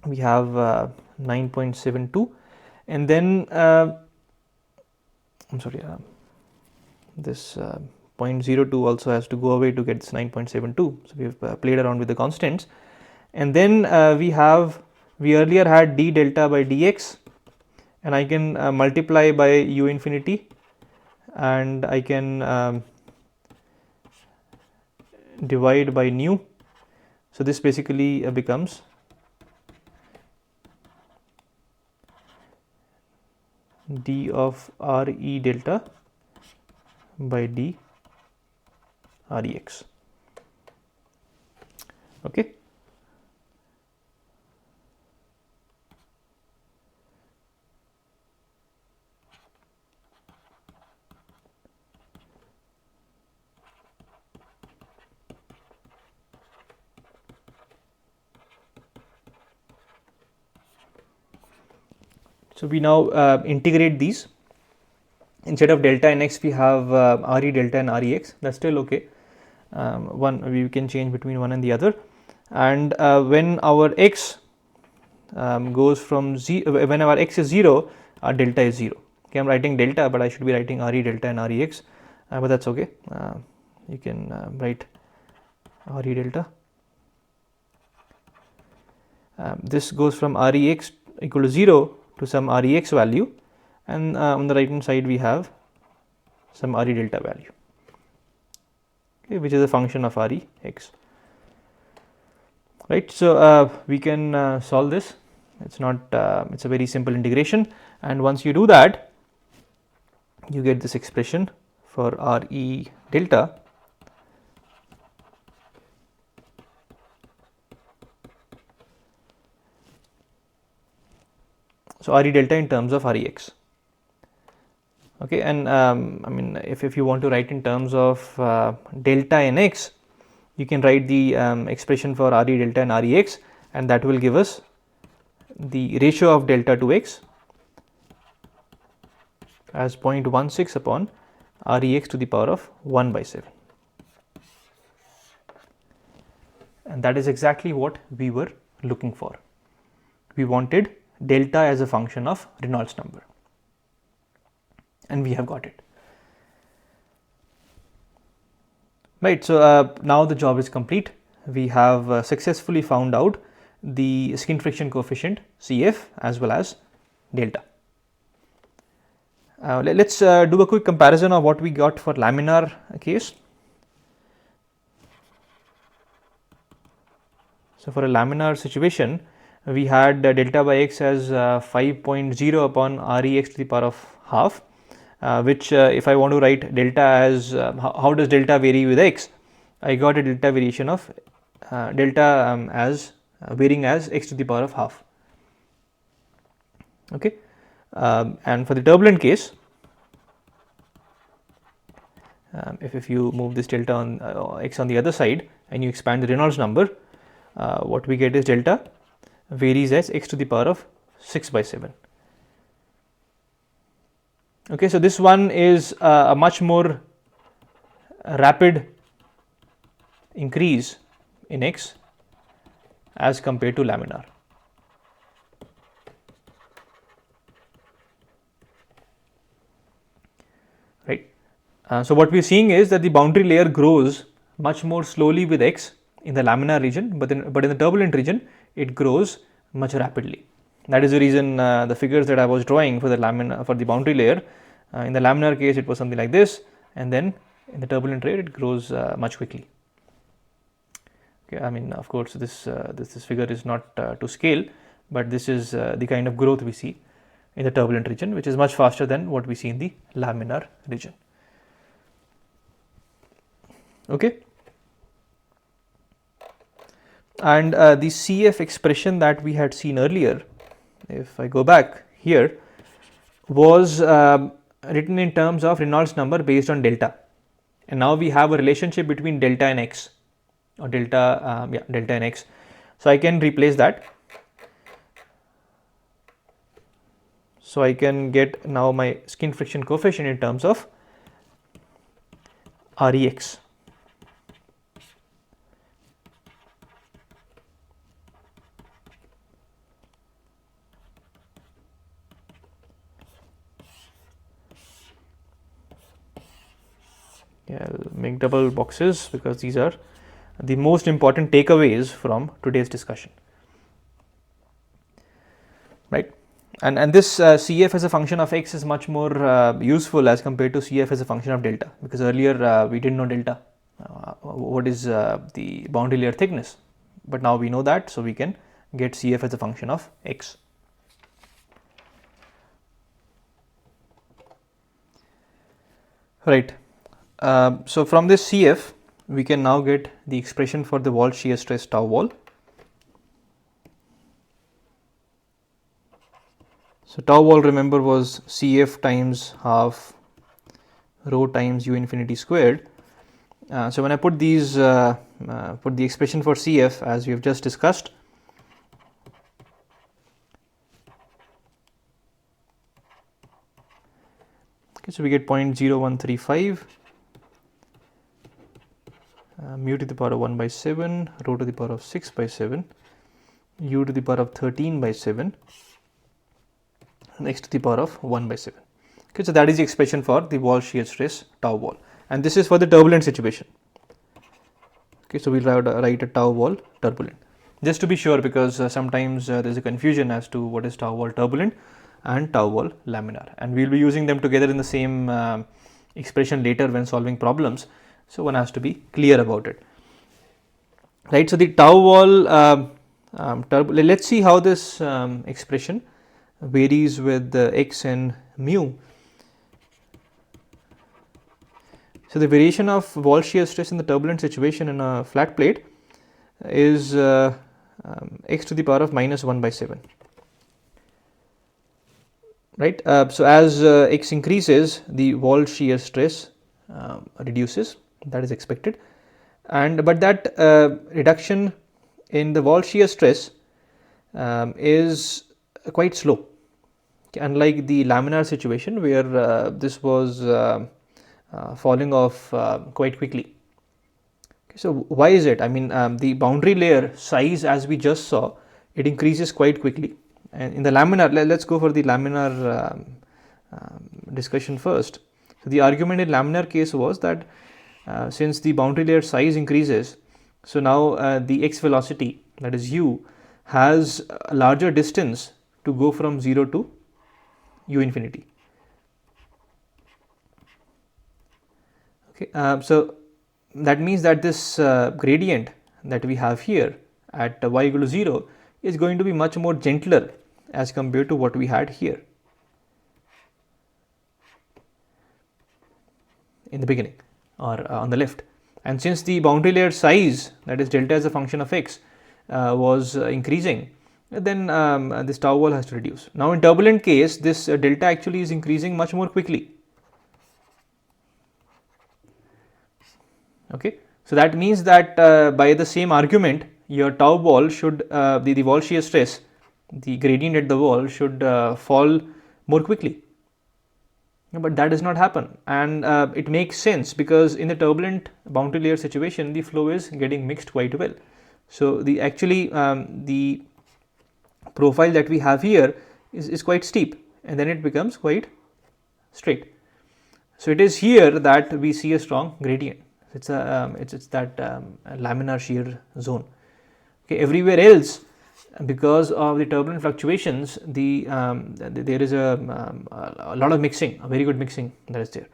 we have 9.72, and then I'm sorry, this 0.02 also has to go away to get this 9.72. So we have played around with the constants, and then we earlier had d delta by dx, and I can multiply by u infinity, and I can divide by nu. So this basically becomes d of Re delta by d Rex. Okay. So we now integrate these. Instead of delta and x, we have Re delta and Rex. That's still okay. One we can change between one and the other, and when our x goes from 0, when our x is 0, our delta is 0. Okay, I'm writing delta, but I should be writing Re delta and Rex, but that's okay. You can write Re delta. This goes from Rex equal to 0 to some Rex value, and on the right hand side we have some Re delta value, okay, which is a function of Rex. Right, so we can solve this. It's not it's a very simple integration, and once you do that, you get this expression for Re delta so Re delta in terms of Rex. Okay, and I mean, if you want to write in terms of delta and x, you can write the expression for Re delta and Rex, and that will give us the ratio of delta to x as 0.16 upon Rex to the power of 1 by 7, and that is exactly what we were looking for. We wanted delta as a function of Reynolds number, and we have got it. Right, so now the job is complete. We have successfully found out the skin friction coefficient Cf as well as delta. Let's do a quick comparison of what we got for laminar case. So for a laminar situation, we had delta by x as 5.0 upon Rex to the power of half, which if I want to write delta as how does delta vary with x, I got a delta variation of delta as varying as x to the power of half. Okay, and for the turbulent case, if you move this delta on x on the other side and you expand the Reynolds number, what we get is delta varies as x to the power of 6 by 7. Okay, so this one is a much more rapid increase in x as compared to laminar. Right, So what we're seeing is that the boundary layer grows much more slowly with X in the laminar region, but in the turbulent region, it grows much rapidly. That is the reason the figures that I was drawing for the boundary layer, in the laminar case, it was something like this, and then in the turbulent rate, it grows much quickly. Okay, I mean, of course, this figure is not to scale, but this is the kind of growth we see in the turbulent region, which is much faster than what we see in the laminar region. Okay, and the CF expression that we had seen earlier, if I go back here, was written in terms of Reynolds number based on delta, and now we have a relationship between delta and X, or delta and X. So I can replace that. So I can get now my skin friction coefficient in terms of Rex. Yeah, I'll make double boxes because these are the most important takeaways from today's discussion, right? And this CF as a function of X is much more useful as compared to CF as a function of delta, because earlier we didn't know delta, what is the boundary layer thickness, but now we know that, so we can get CF as a function of X. Right. So from this CF, we can now get the expression for the wall shear stress tau wall. So tau wall, remember, was CF times half rho times u infinity squared. So when I put these, put the expression for CF as we have just discussed, okay, so we get 0.0135 mu to the power of 1 by 7, rho to the power of 6 by 7, u to the power of 13 by 7, and x to the power of 1 by 7. Okay, so that is the expression for the wall shear stress tau wall, and this is for the turbulent situation. Okay, so we'll write a tau wall turbulent, just to be sure, because sometimes there's a confusion as to what is tau wall turbulent and tau wall laminar, and we'll be using them together in the same expression later when solving problems. So one has to be clear about it, right? So the tau wall let's see how this expression varies with x and mu. So the variation of wall shear stress in the turbulent situation in a flat plate is x to the power of minus 1 by 7. Right. So as x increases, the wall shear stress reduces. That is expected, but that reduction in the wall shear stress is quite slow, unlike the laminar situation where this was falling off quite quickly. Okay, so why is it? I mean, the boundary layer size, as we just saw, it increases quite quickly, and in the laminar, let's go for the laminar discussion first. So the argument in laminar case was that since the boundary layer size increases, so now the x velocity, that is u, has a larger distance to go from 0 to u infinity. Okay, so that means that this gradient that we have here at y equal to 0 is going to be much more gentler as compared to what we had here in the beginning, or on the left. And since the boundary layer size, that is delta as a function of x, was increasing, then this tau wall has to reduce. Now in turbulent case, this delta actually is increasing much more quickly. Okay, so that means that by the same argument, your tau wall should, the wall shear stress, the gradient at the wall should fall more quickly. But that does not happen, and it makes sense because in the turbulent boundary layer situation, the flow is getting mixed quite well. So the actually the profile that we have here is quite steep, and then it becomes quite straight. So it is here that we see a strong gradient. It's that laminar shear zone. Okay, everywhere else, because of the turbulent fluctuations, there is a lot of mixing, a very good mixing that is there,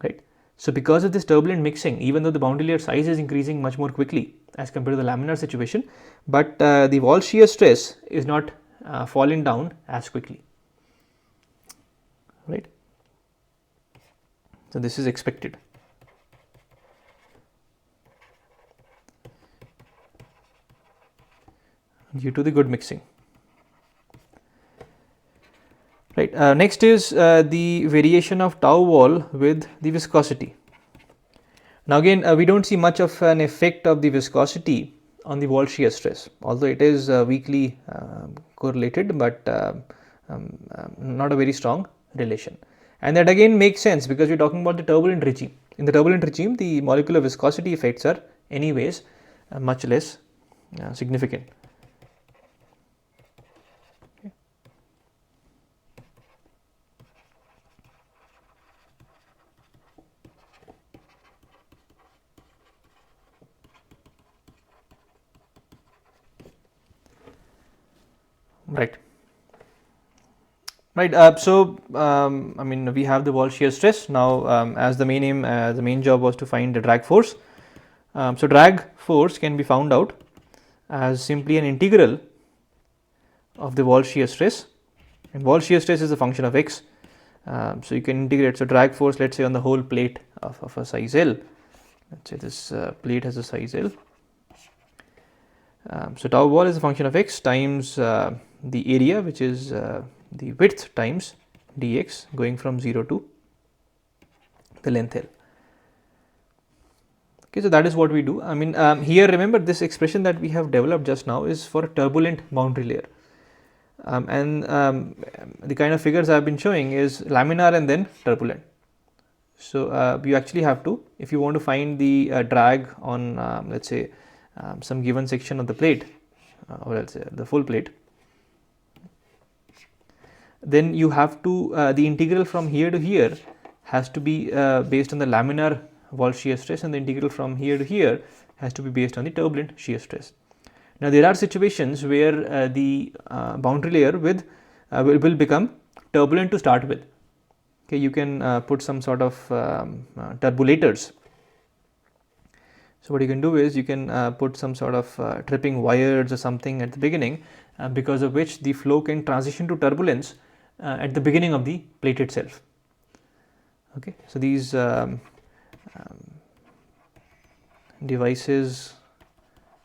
right? So because of this turbulent mixing, even though the boundary layer size is increasing much more quickly as compared to the laminar situation, but the wall shear stress is not falling down as quickly, right? So this is expected. Due to the good mixing. Right. Next is the variation of tau wall with the viscosity. Now again, we don't see much of an effect of the viscosity on the wall shear stress, although it is weakly correlated, but not a very strong relation. And that again makes sense because we're talking about the turbulent regime. In the turbulent regime, the molecular viscosity effects are anyways much less significant. Right. So I mean, we have the wall shear stress now. As the main aim, the main job was to find the drag force. So drag force can be found out as simply an integral of the wall shear stress, and wall shear stress is a function of x. So you can integrate. So drag force, let's say on the whole plate of a size L. Let's say this plate has a size L. So tau wall is a function of x times the area, which is the width times dx, going from 0 to the length L. Okay, so that is what we do. I mean, here remember this expression that we have developed just now is for a turbulent boundary layer, and the kind of figures I have been showing is laminar and then turbulent. So you actually have to, if you want to find the drag on let's say some given section of the plate, or let's say the full plate, then you have to the integral from here to here has to be based on the laminar wall shear stress, and the integral from here to here has to be based on the turbulent shear stress. Now there are situations where the boundary layer with will become turbulent to start with. Okay, you can put some sort of turbulators. So what you can do is you can put some sort of tripping wires or something at the beginning, because of which the flow can transition to turbulence at the beginning of the plate itself. Okay, so these devices,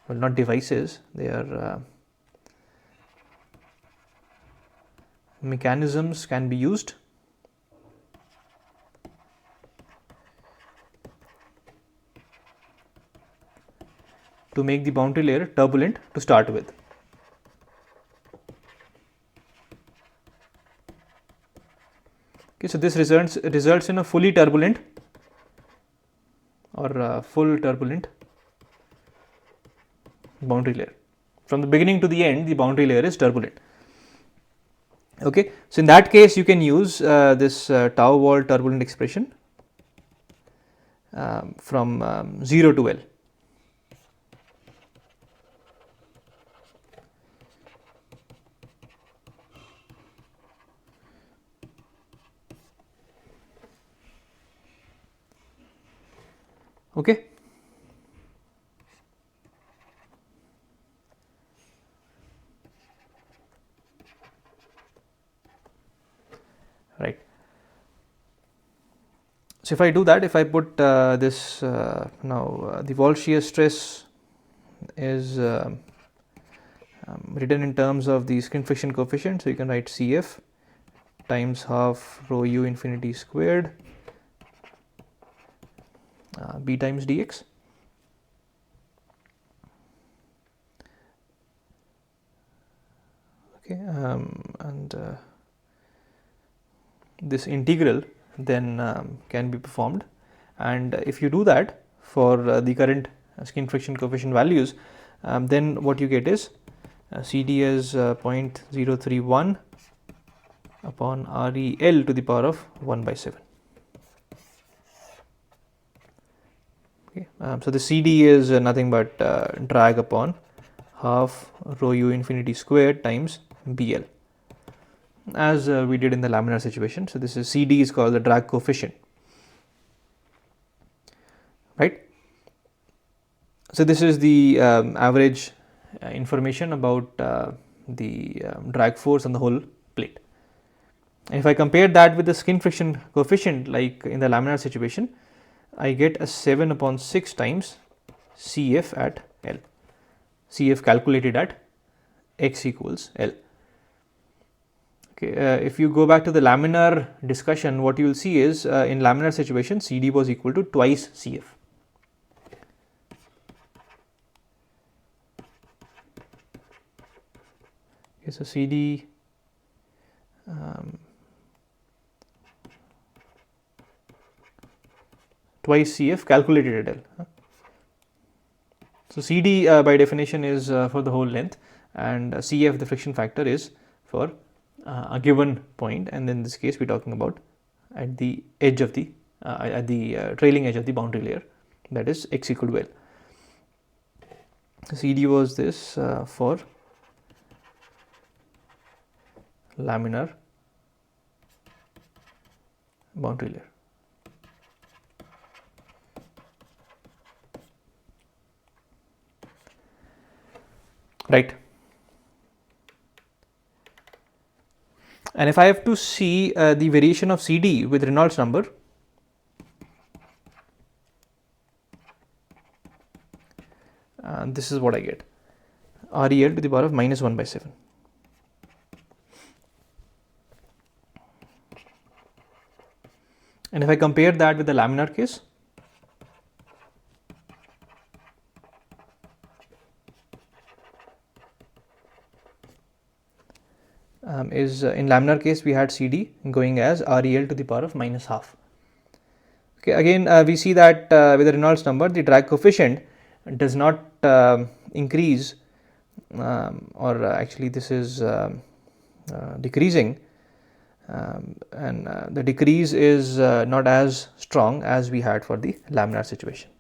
well, not devices, they are mechanisms can be used to make the boundary layer turbulent to start with. Okay, so this results in a fully turbulent or full turbulent boundary layer. From the beginning to the end, the boundary layer is turbulent. Okay, so in that case, you can use this tau wall turbulent expression from 0 to L. Okay. Right. So if I do that, if I put this now the wall shear stress is written in terms of the skin friction coefficient, so you can write Cf times half rho u infinity squared b times dx. Okay, and this integral then can be performed, and if you do that for the current skin friction coefficient values, then what you get is CD as 0.031 upon REL to the power of 1/7. Okay. So the CD is nothing but drag upon half rho u infinity squared times BL, as we did in the laminar situation. So this is CD is called the drag coefficient, right? So this is the average information about the drag force on the whole plate. And if I compare that with the skin friction coefficient like in the laminar situation, I get a 7 upon 6 times Cf at L. Cf calculated at x equals L. Okay, if you go back to the laminar discussion, what you will see is in laminar situation CD was equal to twice Cf. Okay, so CD twice Cf calculated at L. So CD by definition is for the whole length, and Cf, the friction factor, is for a given point, and in this case we are talking about at the edge of the trailing edge of the boundary layer, that is x equal to L. CD was this for laminar boundary layer. Right. And if I have to see the variation of CD with Reynolds number, this is what I get, REL to the power of minus 1 by 7. And if I compare that with the laminar case, in laminar case we had CD going as REL to the power of minus half. Okay, again we see that with the Reynolds number the drag coefficient does not increase, or actually this is decreasing, and the decrease is not as strong as we had for the laminar situation.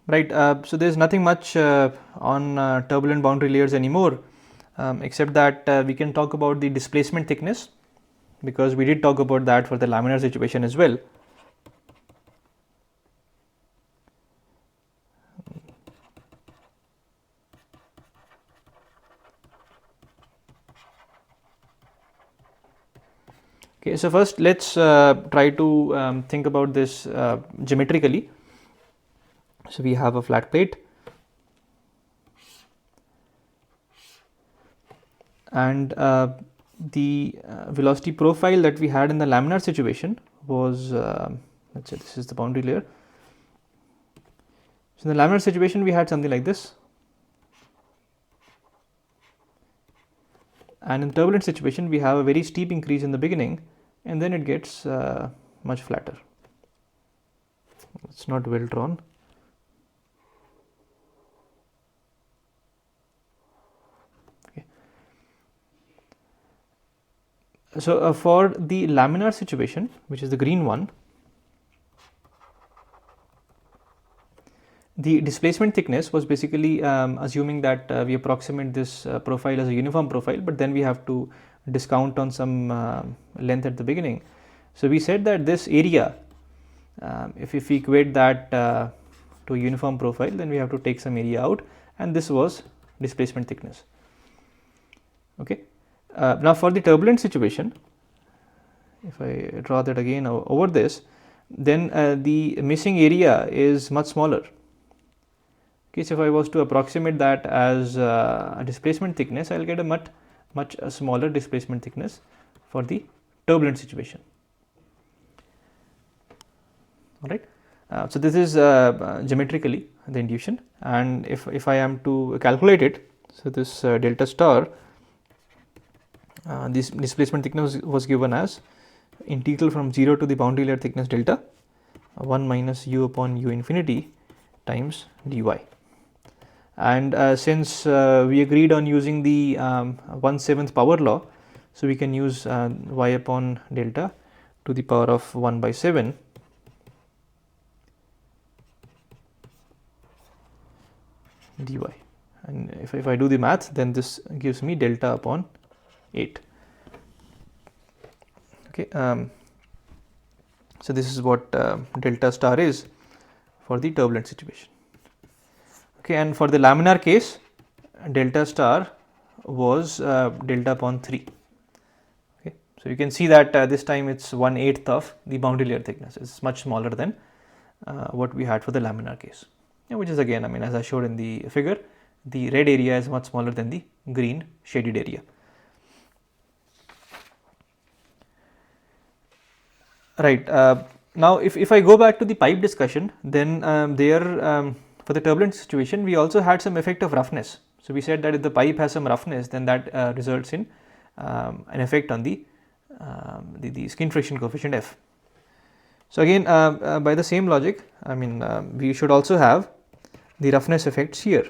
Right, so there is nothing much on turbulent boundary layers anymore, except that we can talk about the displacement thickness, because we did talk about that for the laminar situation as well. Okay, so first let's try to think about this geometrically. So we have a flat plate, and the velocity profile that we had in the laminar situation was, let's say this is the boundary layer. So in the laminar situation we had something like this, and in the turbulent situation we have a very steep increase in the beginning, and then it gets much flatter. It's not well drawn. So for the laminar situation, which is the green one, the displacement thickness was basically assuming that we approximate this profile as a uniform profile, but then we have to discount on some length at the beginning. So we said that this area, if we equate that to a uniform profile, then we have to take some area out, and this was displacement thickness. Okay. Now for the turbulent situation, if I draw that again over this, then the missing area is much smaller. Okay, so if I was to approximate that as a displacement thickness, I will get a much smaller displacement thickness for the turbulent situation. All right. So this is geometrically the induction, and if I am to calculate it, so this delta star, this displacement thickness was given as integral from 0 to the boundary layer thickness delta 1 minus u upon u infinity times dy. and since we agreed on using the 1/7 power law, so we can use y upon delta to the power of 1 by 7 dy, and if I do the math, then this gives me delta upon 8. Okay, so this is what delta star is for the turbulent situation. Okay, and for the laminar case, delta star was delta upon 3. Okay, so you can see that this time it's 1/8 of the boundary layer thickness. It's much smaller than what we had for the laminar case, which is again, I mean, as I showed in the figure, the red area is much smaller than the green shaded area. Right. Now, if I go back to the pipe discussion, then for the turbulent situation, we also had some effect of roughness. So we said that if the pipe has some roughness, then that results in an effect on the skin friction coefficient F. So again, by the same logic, I mean, we should also have the roughness effects here.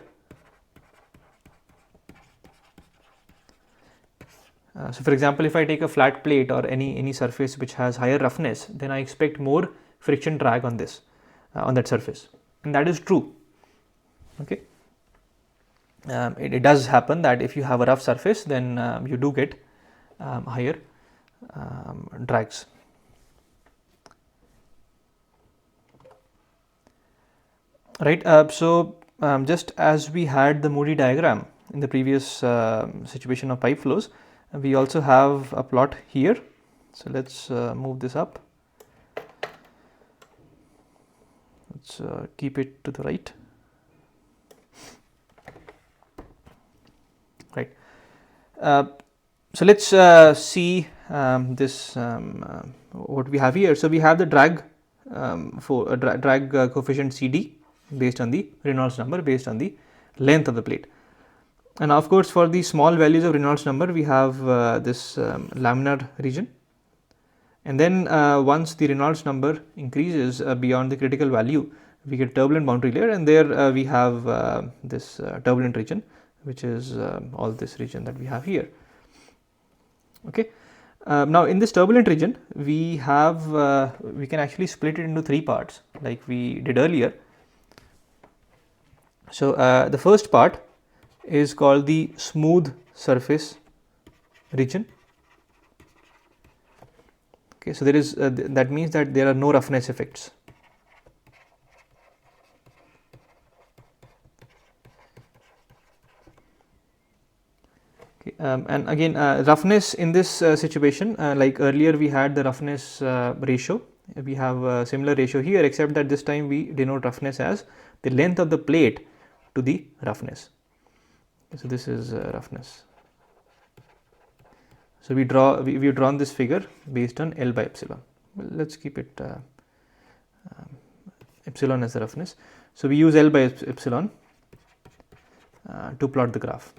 So for example, if I take a flat plate or any surface which has higher roughness, then I expect more friction drag on this on that surface, and that is true. Okay, it does happen that if you have a rough surface, then you do get higher drags. Right. Just as we had the Moody diagram in the previous situation of pipe flows, we also have a plot here. So let's move this up. Let's keep it to the right. Right. So let's see this what we have here. So we have the drag drag coefficient CD based on the Reynolds number based on the length of the plate. And of course, for the small values of Reynolds number, we have this laminar region, and then once the Reynolds number increases beyond the critical value, we get turbulent boundary layer, and there we have this turbulent region, which is all this region that we have here. Okay. Now in this turbulent region, we have we can actually split it into 3 parts like we did earlier. So the first part is called the smooth surface region. Okay, so there is that means that there are no roughness effects. Okay, and again, roughness in this situation, like earlier we had the roughness ratio. We have a similar ratio here, except that this time we denote roughness as the length of the plate to the roughness. So this is roughness. So we've drawn this figure based on L by epsilon. Well, let's keep it epsilon as the roughness. So we use L by epsilon to plot the graph.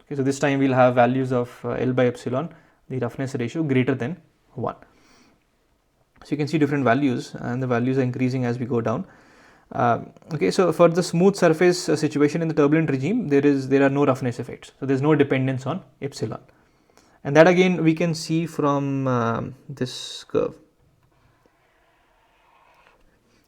Okay, so this time we'll have values of L by epsilon, the roughness ratio greater than 1. So you can see different values, and the values are increasing as we go down. Okay, so for the smooth surface situation in the turbulent regime, there are no roughness effects, so there is no dependence on epsilon, and that again we can see from this curve.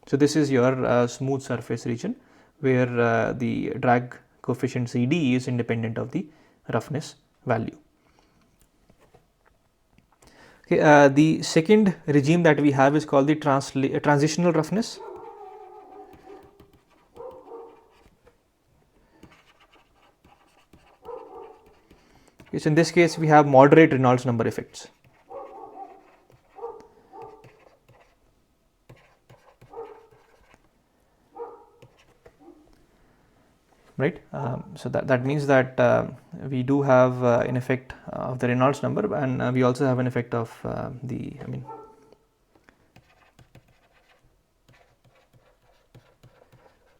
So this is your smooth surface region where the drag coefficient CD is independent of the roughness value. Okay, the second regime that we have is called the transitional roughness. Okay, so in this case we have moderate Reynolds number effects. Right, so that means that we do have an effect of the Reynolds number, and we also have an effect of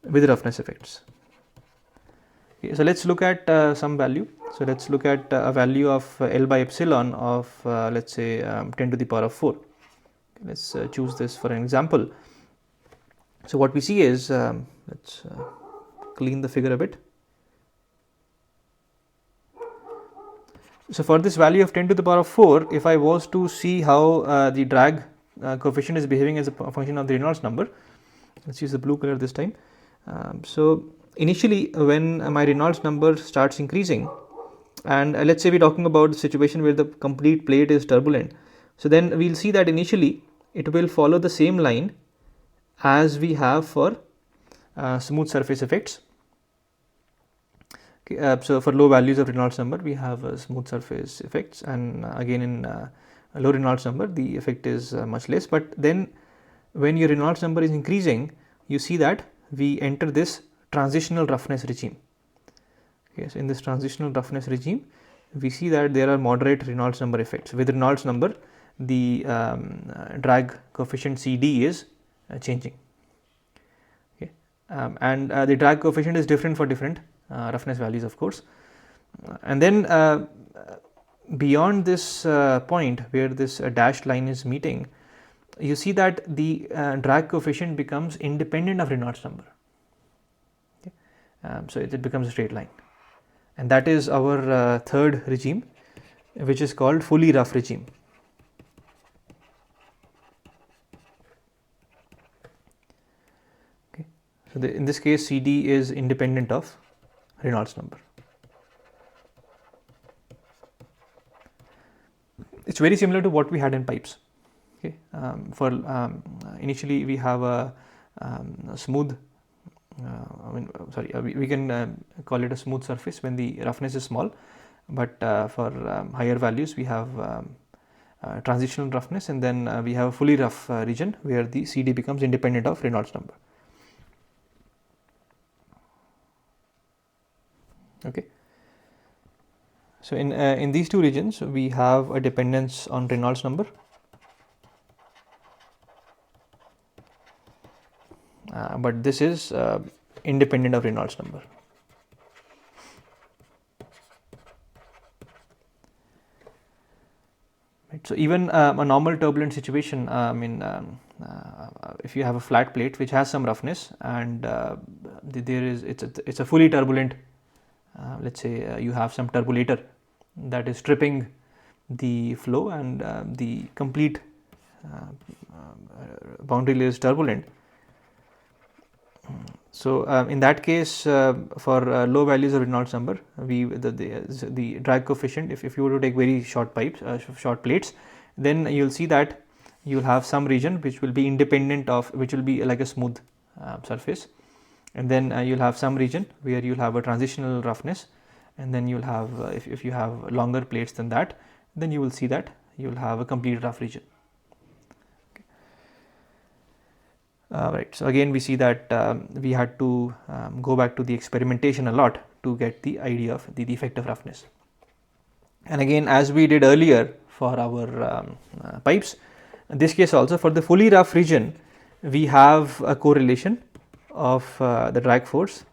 with roughness effects. Okay, so let's look at some value. So let's look at a value of L by epsilon of let's say 10 to the power of 4. Let's choose this for an example. So what we see is, let's clean the figure a bit. So for this value of 10 to the power of 4, if I was to see how the drag coefficient is behaving as a function of the Reynolds number, let's use the blue color this time. So initially when my Reynolds number starts increasing, and let's say we're talking about the situation where the complete plate is turbulent, so then we'll see that initially it will follow the same line as we have for smooth surface effects. Okay, so for low values of Reynolds number we have smooth surface effects, and again in low Reynolds number the effect is much less. But then when your Reynolds number is increasing, you see that we enter this transitional roughness regime. Okay, so in this transitional roughness regime we see that there are moderate Reynolds number effects. With Reynolds number the drag coefficient CD is changing. Okay, and the drag coefficient is different for different roughness values, of course. And then beyond this point where this dashed line is meeting, you see that the drag coefficient becomes independent of Reynolds number. Okay. So it becomes a straight line, and that is our third regime, which is called fully rough regime. Okay. So in this case CD is independent of Reynolds number. It's very similar to what we had in pipes. Okay, initially we have a smooth, we can call it a smooth surface when the roughness is small, but for higher values we have transitional roughness, and then we have a fully rough region where the CD becomes independent of Reynolds number. Okay. So in these two regions we have a dependence on Reynolds number, but this is independent of Reynolds number. Right. So even a normal turbulent situation, if you have a flat plate which has some roughness, and it's a fully turbulent, let's say you have some turbulator that is stripping the flow, and the complete boundary layer is turbulent. So in that case, for low values of Reynolds number, the drag coefficient, if you were to take very short pipes, short plates, then you'll see that you'll have some region which will be independent of, which will be like a smooth surface, and then you'll have some region where you'll have a transitional roughness, and then you'll have if you have longer plates than that, then you will see that you'll have a complete rough region. Right. So again we see that we had to go back to the experimentation a lot to get the idea of the effect of roughness. And again, as we did earlier for our pipes, in this case also for the fully rough region we have a correlation of the drag force.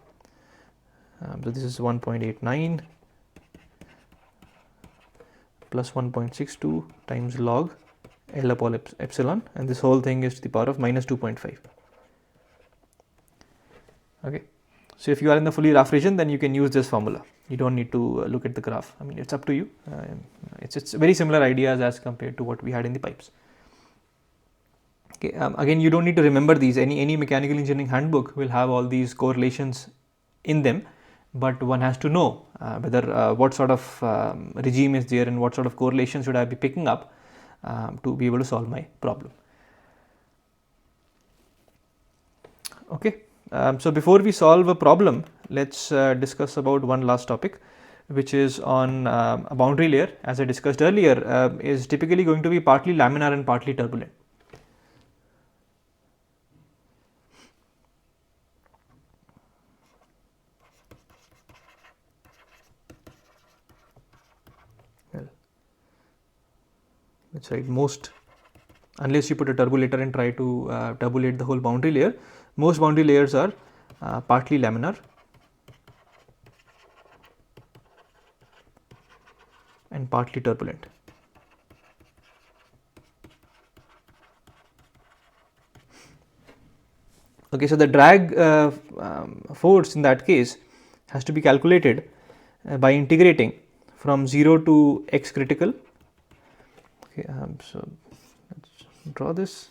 So this is 1.89 plus 1.62 times log L upon epsilon, and this whole thing is to the power of minus 2.5. Okay. So if you are in the fully rough region, then you can use this formula. You don't need to look at the graph. I mean, it's up to you. It's very similar ideas as compared to what we had in the pipes. Okay. Again, you don't need to remember these. Any mechanical engineering handbook will have all these correlations in them, but one has to know whether what sort of regime is there and what sort of correlation should I be picking up to be able to solve my problem. Okay. So before we solve a problem, let's discuss about one last topic, which is on a boundary layer. As I discussed earlier, is typically going to be partly laminar and partly turbulent. Well, let's write most, unless you put a turbulator and try to turbulate the whole boundary layer, most boundary layers are partly laminar and partly turbulent. Okay. Okay, so the drag force in that case has to be calculated by integrating from 0 to x critical. Okay, so let's draw this.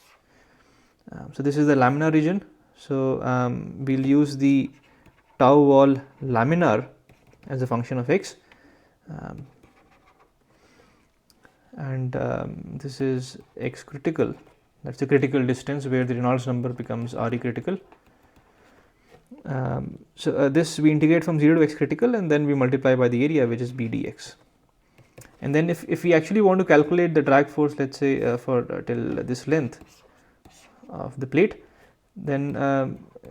So this is the laminar region. So we'll use the tau wall laminar as a function of x, and this is x critical. That's the critical distance where the Reynolds number becomes Re critical. So this we integrate from 0 to x critical, and then we multiply by the area, which is b dx. And then if we actually want to calculate the drag force, let's say for till this length of the plate, then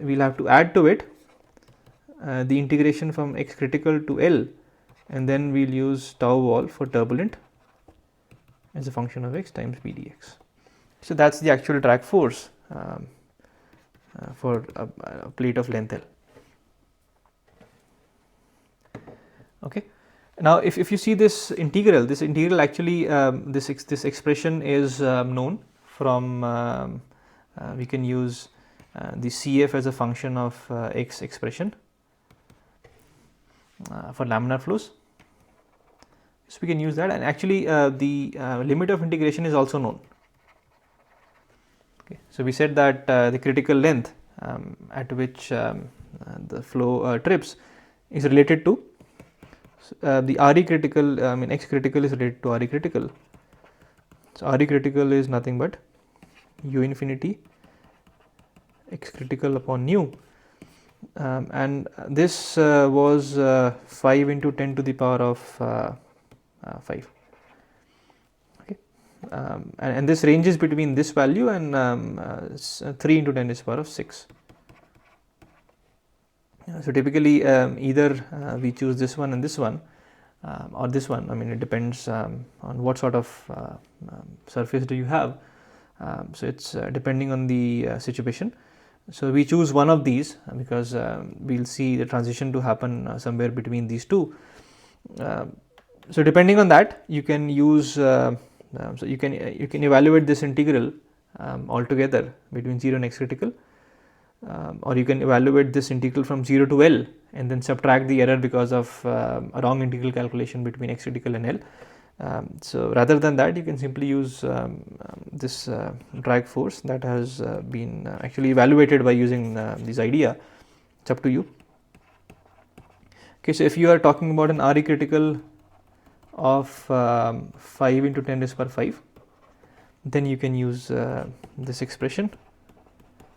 we'll have to add to it the integration from x critical to L, and then we'll use tau wall for turbulent as a function of x times b dx. So that's the actual drag force for a plate of length L. Okay. Now, if you see this integral actually this expression is known from we can use the CF as a function of x expression for laminar flows. So we can use that, and actually the limit of integration is also known. Okay. So we said that the critical length at which the flow trips is related to the Re critical, x critical is related to Re critical. So Re critical is nothing but u infinity x critical upon nu, and this was 5 into 10 to the power of 5. Okay. And this ranges between this value and 3 into 10 to the power of 6. So typically either we choose this one and this one, or this one. I mean, it depends on what sort of surface do you have. So it's depending on the situation. So we choose one of these because we'll see the transition to happen somewhere between these two. So depending on that, you can use so you can evaluate this integral altogether between 0 and x critical, or you can evaluate this integral from 0 to L and then subtract the error because of a wrong integral calculation between x critical and L. So rather than that, you can simply use this drag force that has been actually evaluated by using this idea. It's up to you. Okay, so if you are talking about an Re critical of 5 into 10 raised to the power 5, then you can use this expression.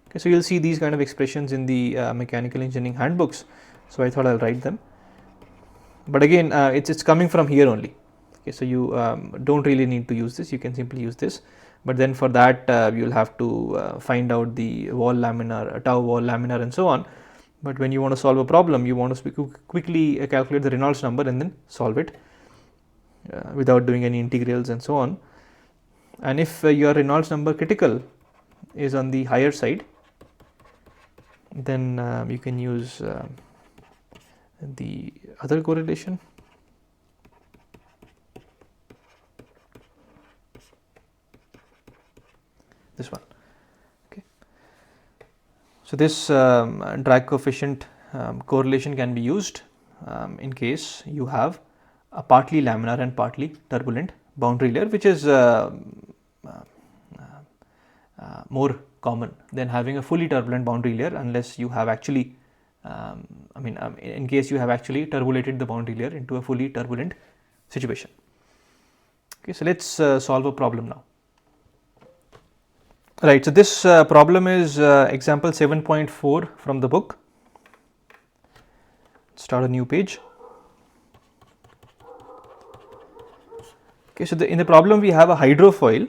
Okay, so you'll see these kind of expressions in the mechanical engineering handbooks. So I thought I'll write them. But again, it's coming from here only. Okay, so you don't really need to use this. You can simply use this. But then for that, you'll have to find out the wall laminar, tau wall laminar, and so on. But when you want to solve a problem, you want to quickly calculate the Reynolds number and then solve it without doing any integrals and so on. And if your Reynolds number critical is on the higher side, then you can use the other correlation. This one. Okay. So this drag coefficient correlation can be used in case you have a partly laminar and partly turbulent boundary layer, which is more common than having a fully turbulent boundary layer, unless you have actually in case you have actually turbulated the boundary layer into a fully turbulent situation. Okay, so let's solve a problem now. Right, so this problem is example 7.4 from the book. Start a new page. Okay, so in the problem we have a hydrofoil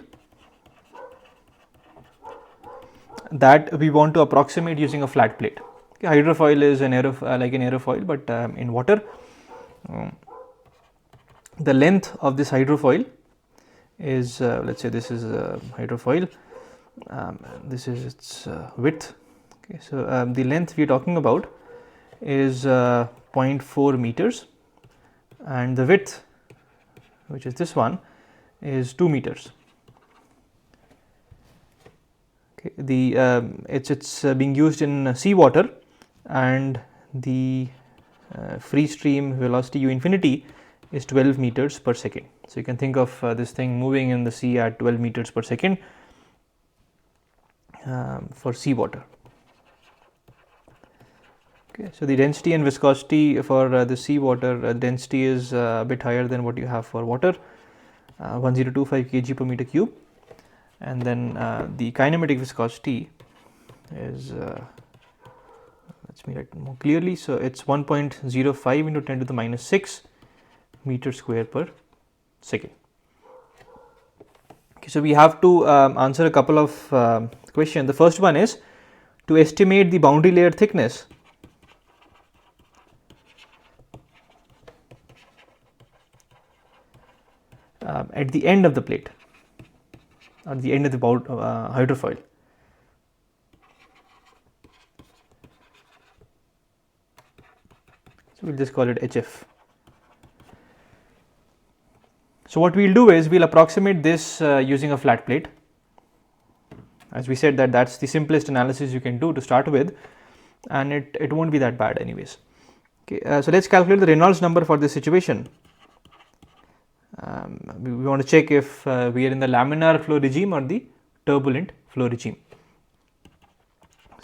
that we want to approximate using a flat plate. Okay, hydrofoil is an like an aerofoil, but in water. The length of this hydrofoil is let's say this is a hydrofoil. This is its width. Okay, so the length we are talking about is 0.4 meters, and the width, which is this one, is 2 meters. Okay, it's being used in seawater, and the free stream velocity u infinity is 12 meters per second. So you can think of this thing moving in the sea at 12 meters per second for seawater. Okay, so the density and viscosity for the seawater density is a bit higher than what you have for water, 1025 kg per meter cube, and then the kinematic viscosity is let's me write more clearly. So it's 1.05 into 10 to the minus 6 meter square per second. Okay, so we have to answer a couple of questions. The first one is to estimate the boundary layer thickness at the end of the plate, at the end of the hydrofoil. So we'll just call it HF. So what we'll do is we'll approximate this using a flat plate. As we said, that's the simplest analysis you can do to start with, and it won't be that bad anyways. Okay, so let's calculate the Reynolds number for this situation. We want to check if we are in the laminar flow regime or the turbulent flow regime.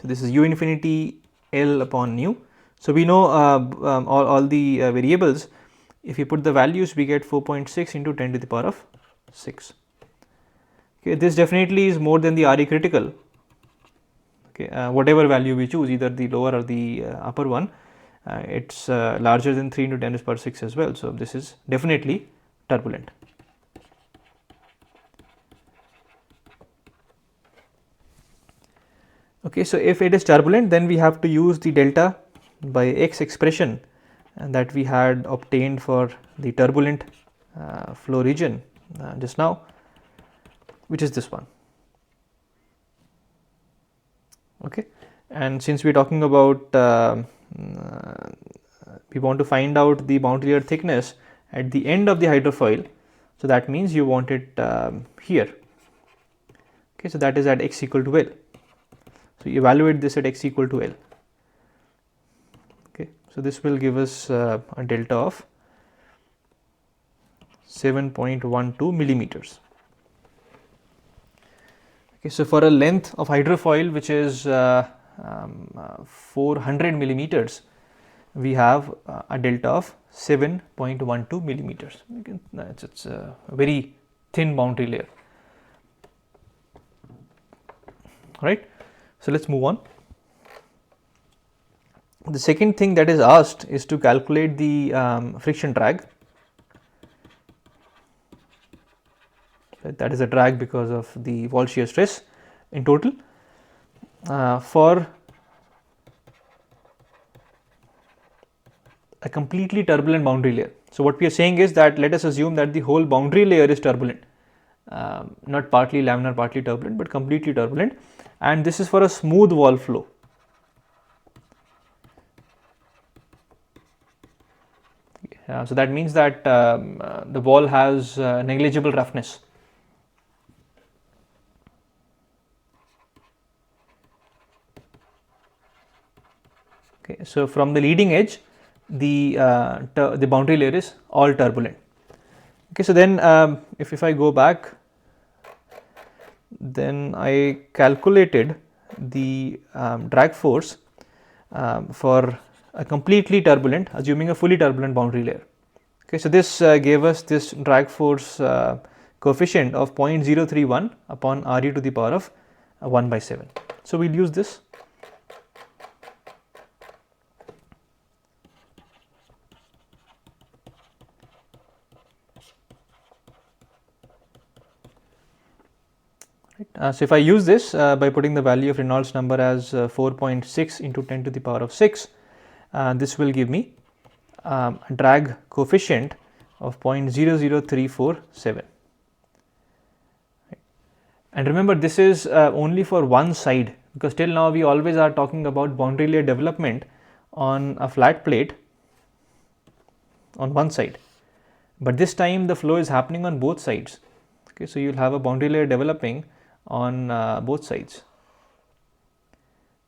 So this is u infinity L upon nu. So we know all the variables. If you put the values, we get 4.6 into 10 to the power of 6. Okay, this definitely is more than the Re critical. Okay, whatever value we choose, either the lower or the upper one, it's larger than 3 into 10 to the power 6 as well. So this is definitely turbulent. Okay, so if it is turbulent, then we have to use the delta by x expression that we had obtained for the turbulent flow region just now, which is this one. Okay, and since we are talking about we want to find out the boundary layer thickness at the end of the hydrofoil, so that means you want it here. Okay, so that is at x equal to L. So you evaluate this at x equal to L. Okay, so this will give us a delta of 7.12 millimeters. Okay, so for a length of hydrofoil which is 400 millimeters, we have a delta of 7.12 millimeters. It's a very thin boundary layer. Right. So let's move on. The second thing that is asked is to calculate the friction drag. That is a drag because of the wall shear stress in total for a completely turbulent boundary layer. So what we are saying is that let us assume that the whole boundary layer is turbulent, not partly laminar, partly turbulent, but completely turbulent, and this is for a smooth wall flow. So that means that the wall has negligible roughness. Okay, so from the leading edge, the boundary layer is all turbulent. Okay, so then if I go back, then I calculated the drag force for a completely turbulent, assuming a fully turbulent boundary layer. Okay, so this gave us this drag force coefficient of 0.031 upon Re to the power of 1 by 7. So we'll use this. So if I use this by putting the value of Reynolds number as 4.6 into 10 to the power of 6, this will give me a drag coefficient of 0.00347. And remember, this is only for one side, because till now we always are talking about boundary layer development on a flat plate on one side, but this time the flow is happening on both sides. Okay, so you'll have a boundary layer developing on both sides.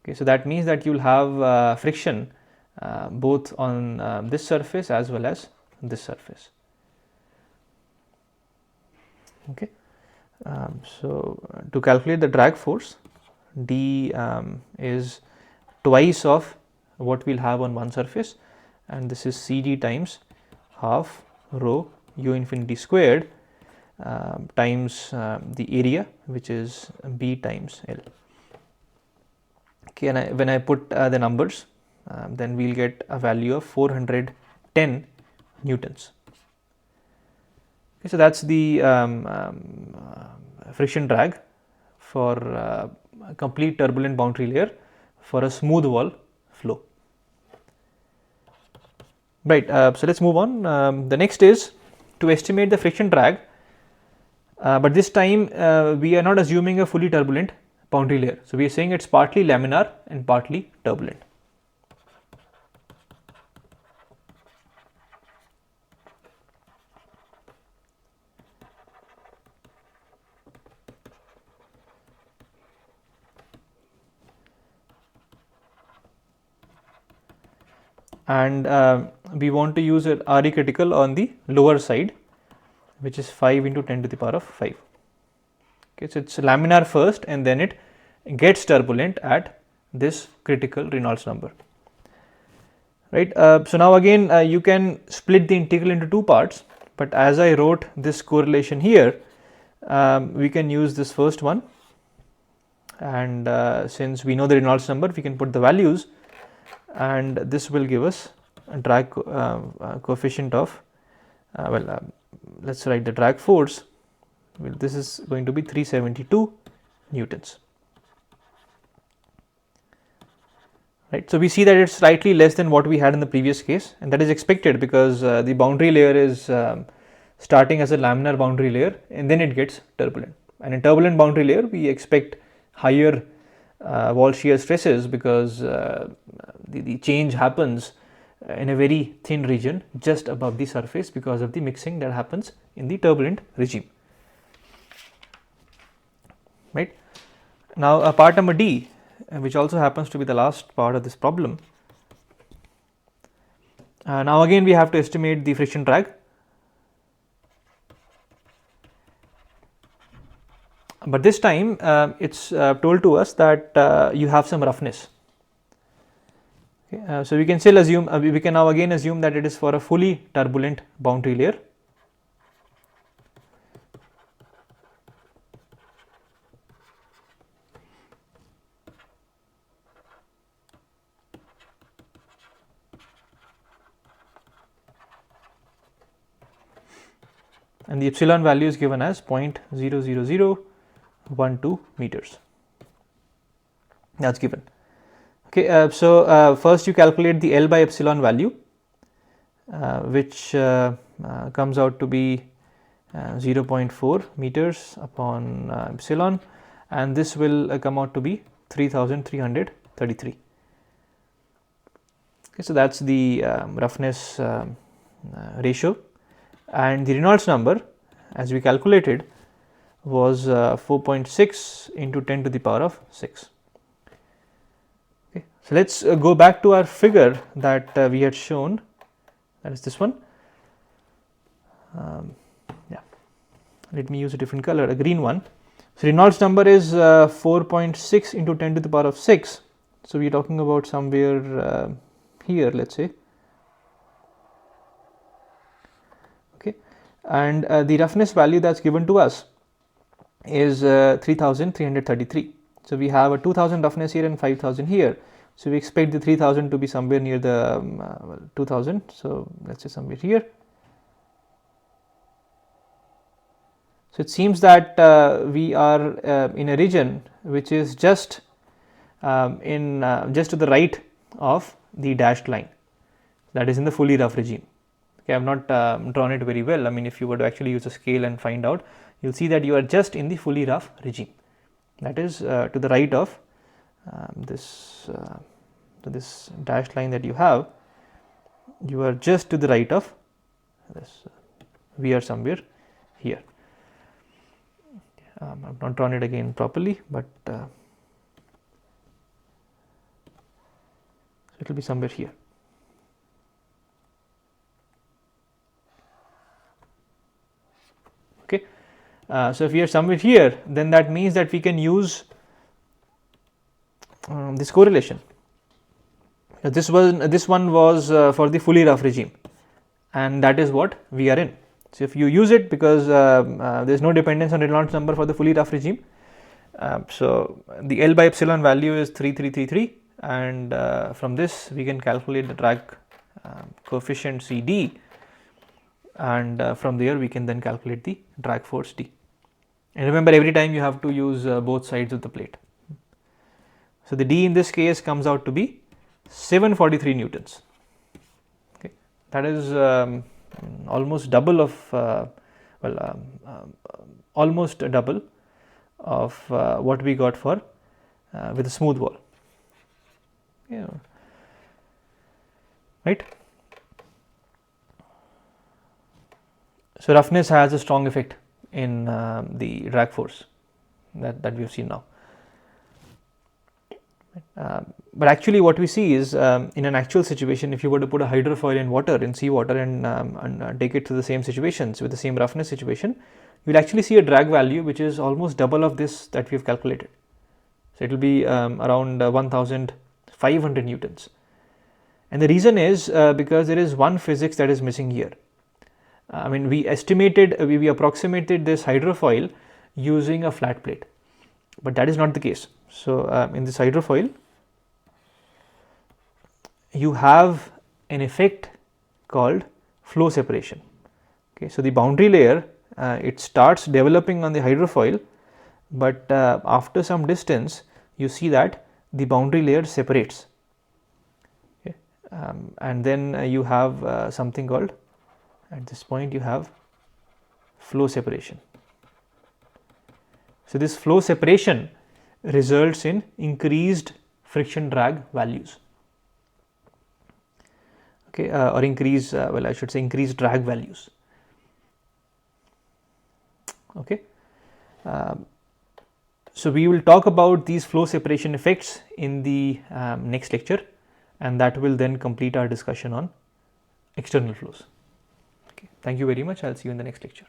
Okay, so that means that you will have friction both on this surface as well as this surface. Okay, to calculate the drag force, d is twice of what we'll have on one surface, and this is Cd times half rho u infinity squared times the area, which is B times L. Okay, and when I put the numbers, then we'll get a value of 410 newtons. Okay, so that's the friction drag for a complete turbulent boundary layer for a smooth wall flow. Right, so let's move on. The next is to estimate the friction drag, but this time we are not assuming a fully turbulent boundary layer. So we are saying it's partly laminar and partly turbulent. And we want to use a Re critical on the lower side, which is 5 into 10 to the power of 5. Okay, so it's laminar first and then it gets turbulent at this critical Reynolds number. Right. So now again you can split the integral into two parts, but as I wrote this correlation here, we can use this first one, and since we know the Reynolds number, we can put the values, and this will give us a drag coefficient of let's write the drag force. Well, this is going to be 372 newtons. Right. So we see that it's slightly less than what we had in the previous case, and that is expected because the boundary layer is starting as a laminar boundary layer and then it gets turbulent. And in turbulent boundary layer, we expect higher wall shear stresses because the change happens in a very thin region just above the surface because of the mixing that happens in the turbulent regime. Right. Now part number D, which also happens to be the last part of this problem. Now again we have to estimate the friction drag. But this time it's told to us that you have some roughness. Okay, so we can still assume, we can now again assume that it is for a fully turbulent boundary layer. And the epsilon value is given as 0.00012 meters. That's given. Okay, so first you calculate the L by epsilon value, which comes out to be 0.4 meters upon epsilon, and this will come out to be 3333. Okay, so that's the roughness ratio, and the Reynolds number, as we calculated, was 4.6 into 10 to the power of 6. Okay, so let's go back to our figure that we had shown, that is this one. Yeah, let me use a different color, a green one. So Reynolds number is 4.6 into 10 to the power of 6. So we are talking about somewhere here, let's say. Okay, and the roughness value that's given to us is 3333. So we have a 2000 roughness here and 5000 here. So we expect the 3000 to be somewhere near the 2000. So let's say somewhere here. So it seems that we are in a region which is just just to the right of the dashed line, that is in the fully rough regime. Okay, I have not drawn it very well. I mean, if you were to actually use a scale and find out, you'll see that you are just in the fully rough regime. That is to the right of this dashed line that you have. You are just to the right of this. We are somewhere here. I've not drawn it again properly, but will be somewhere here. Okay, so if we are somewhere here, then that means that we can use this correlation. This one was for the fully rough regime, and that is what we are in. So if you use it, because there is no dependence on Reynolds number for the fully rough regime, so the L by epsilon value is 3333, and from this we can calculate the drag coefficient CD, and from there we can then calculate the drag force D. And remember, every time you have to use both sides of the plate. So the D in this case comes out to be 743 newtons. Okay, that is almost double of almost double of what we got for with a smooth wall. Yeah. Right. So roughness has a strong effect in the drag force that we have seen now. But actually what we see is in an actual situation, if you were to put a hydrofoil in water, in seawater, and take it to the same situations with the same roughness situation, you will actually see a drag value which is almost double of this that we have calculated. So it will be around 1500 newtons. And the reason is because there is one physics that is missing here. I mean, we approximated this hydrofoil using a flat plate, but that is not the case. So in this hydrofoil, you have an effect called flow separation. Okay, so the boundary layer it starts developing on the hydrofoil, but after some distance you see that the boundary layer separates. Okay, and then you have something called, at this point you have flow separation. So this flow separation results in increased friction drag values. Okay, or increase I should say increased drag values. Okay, so we will talk about these flow separation effects in the next lecture, and that will then complete our discussion on external flows. Okay, thank you very much. I'll see you in the next lecture.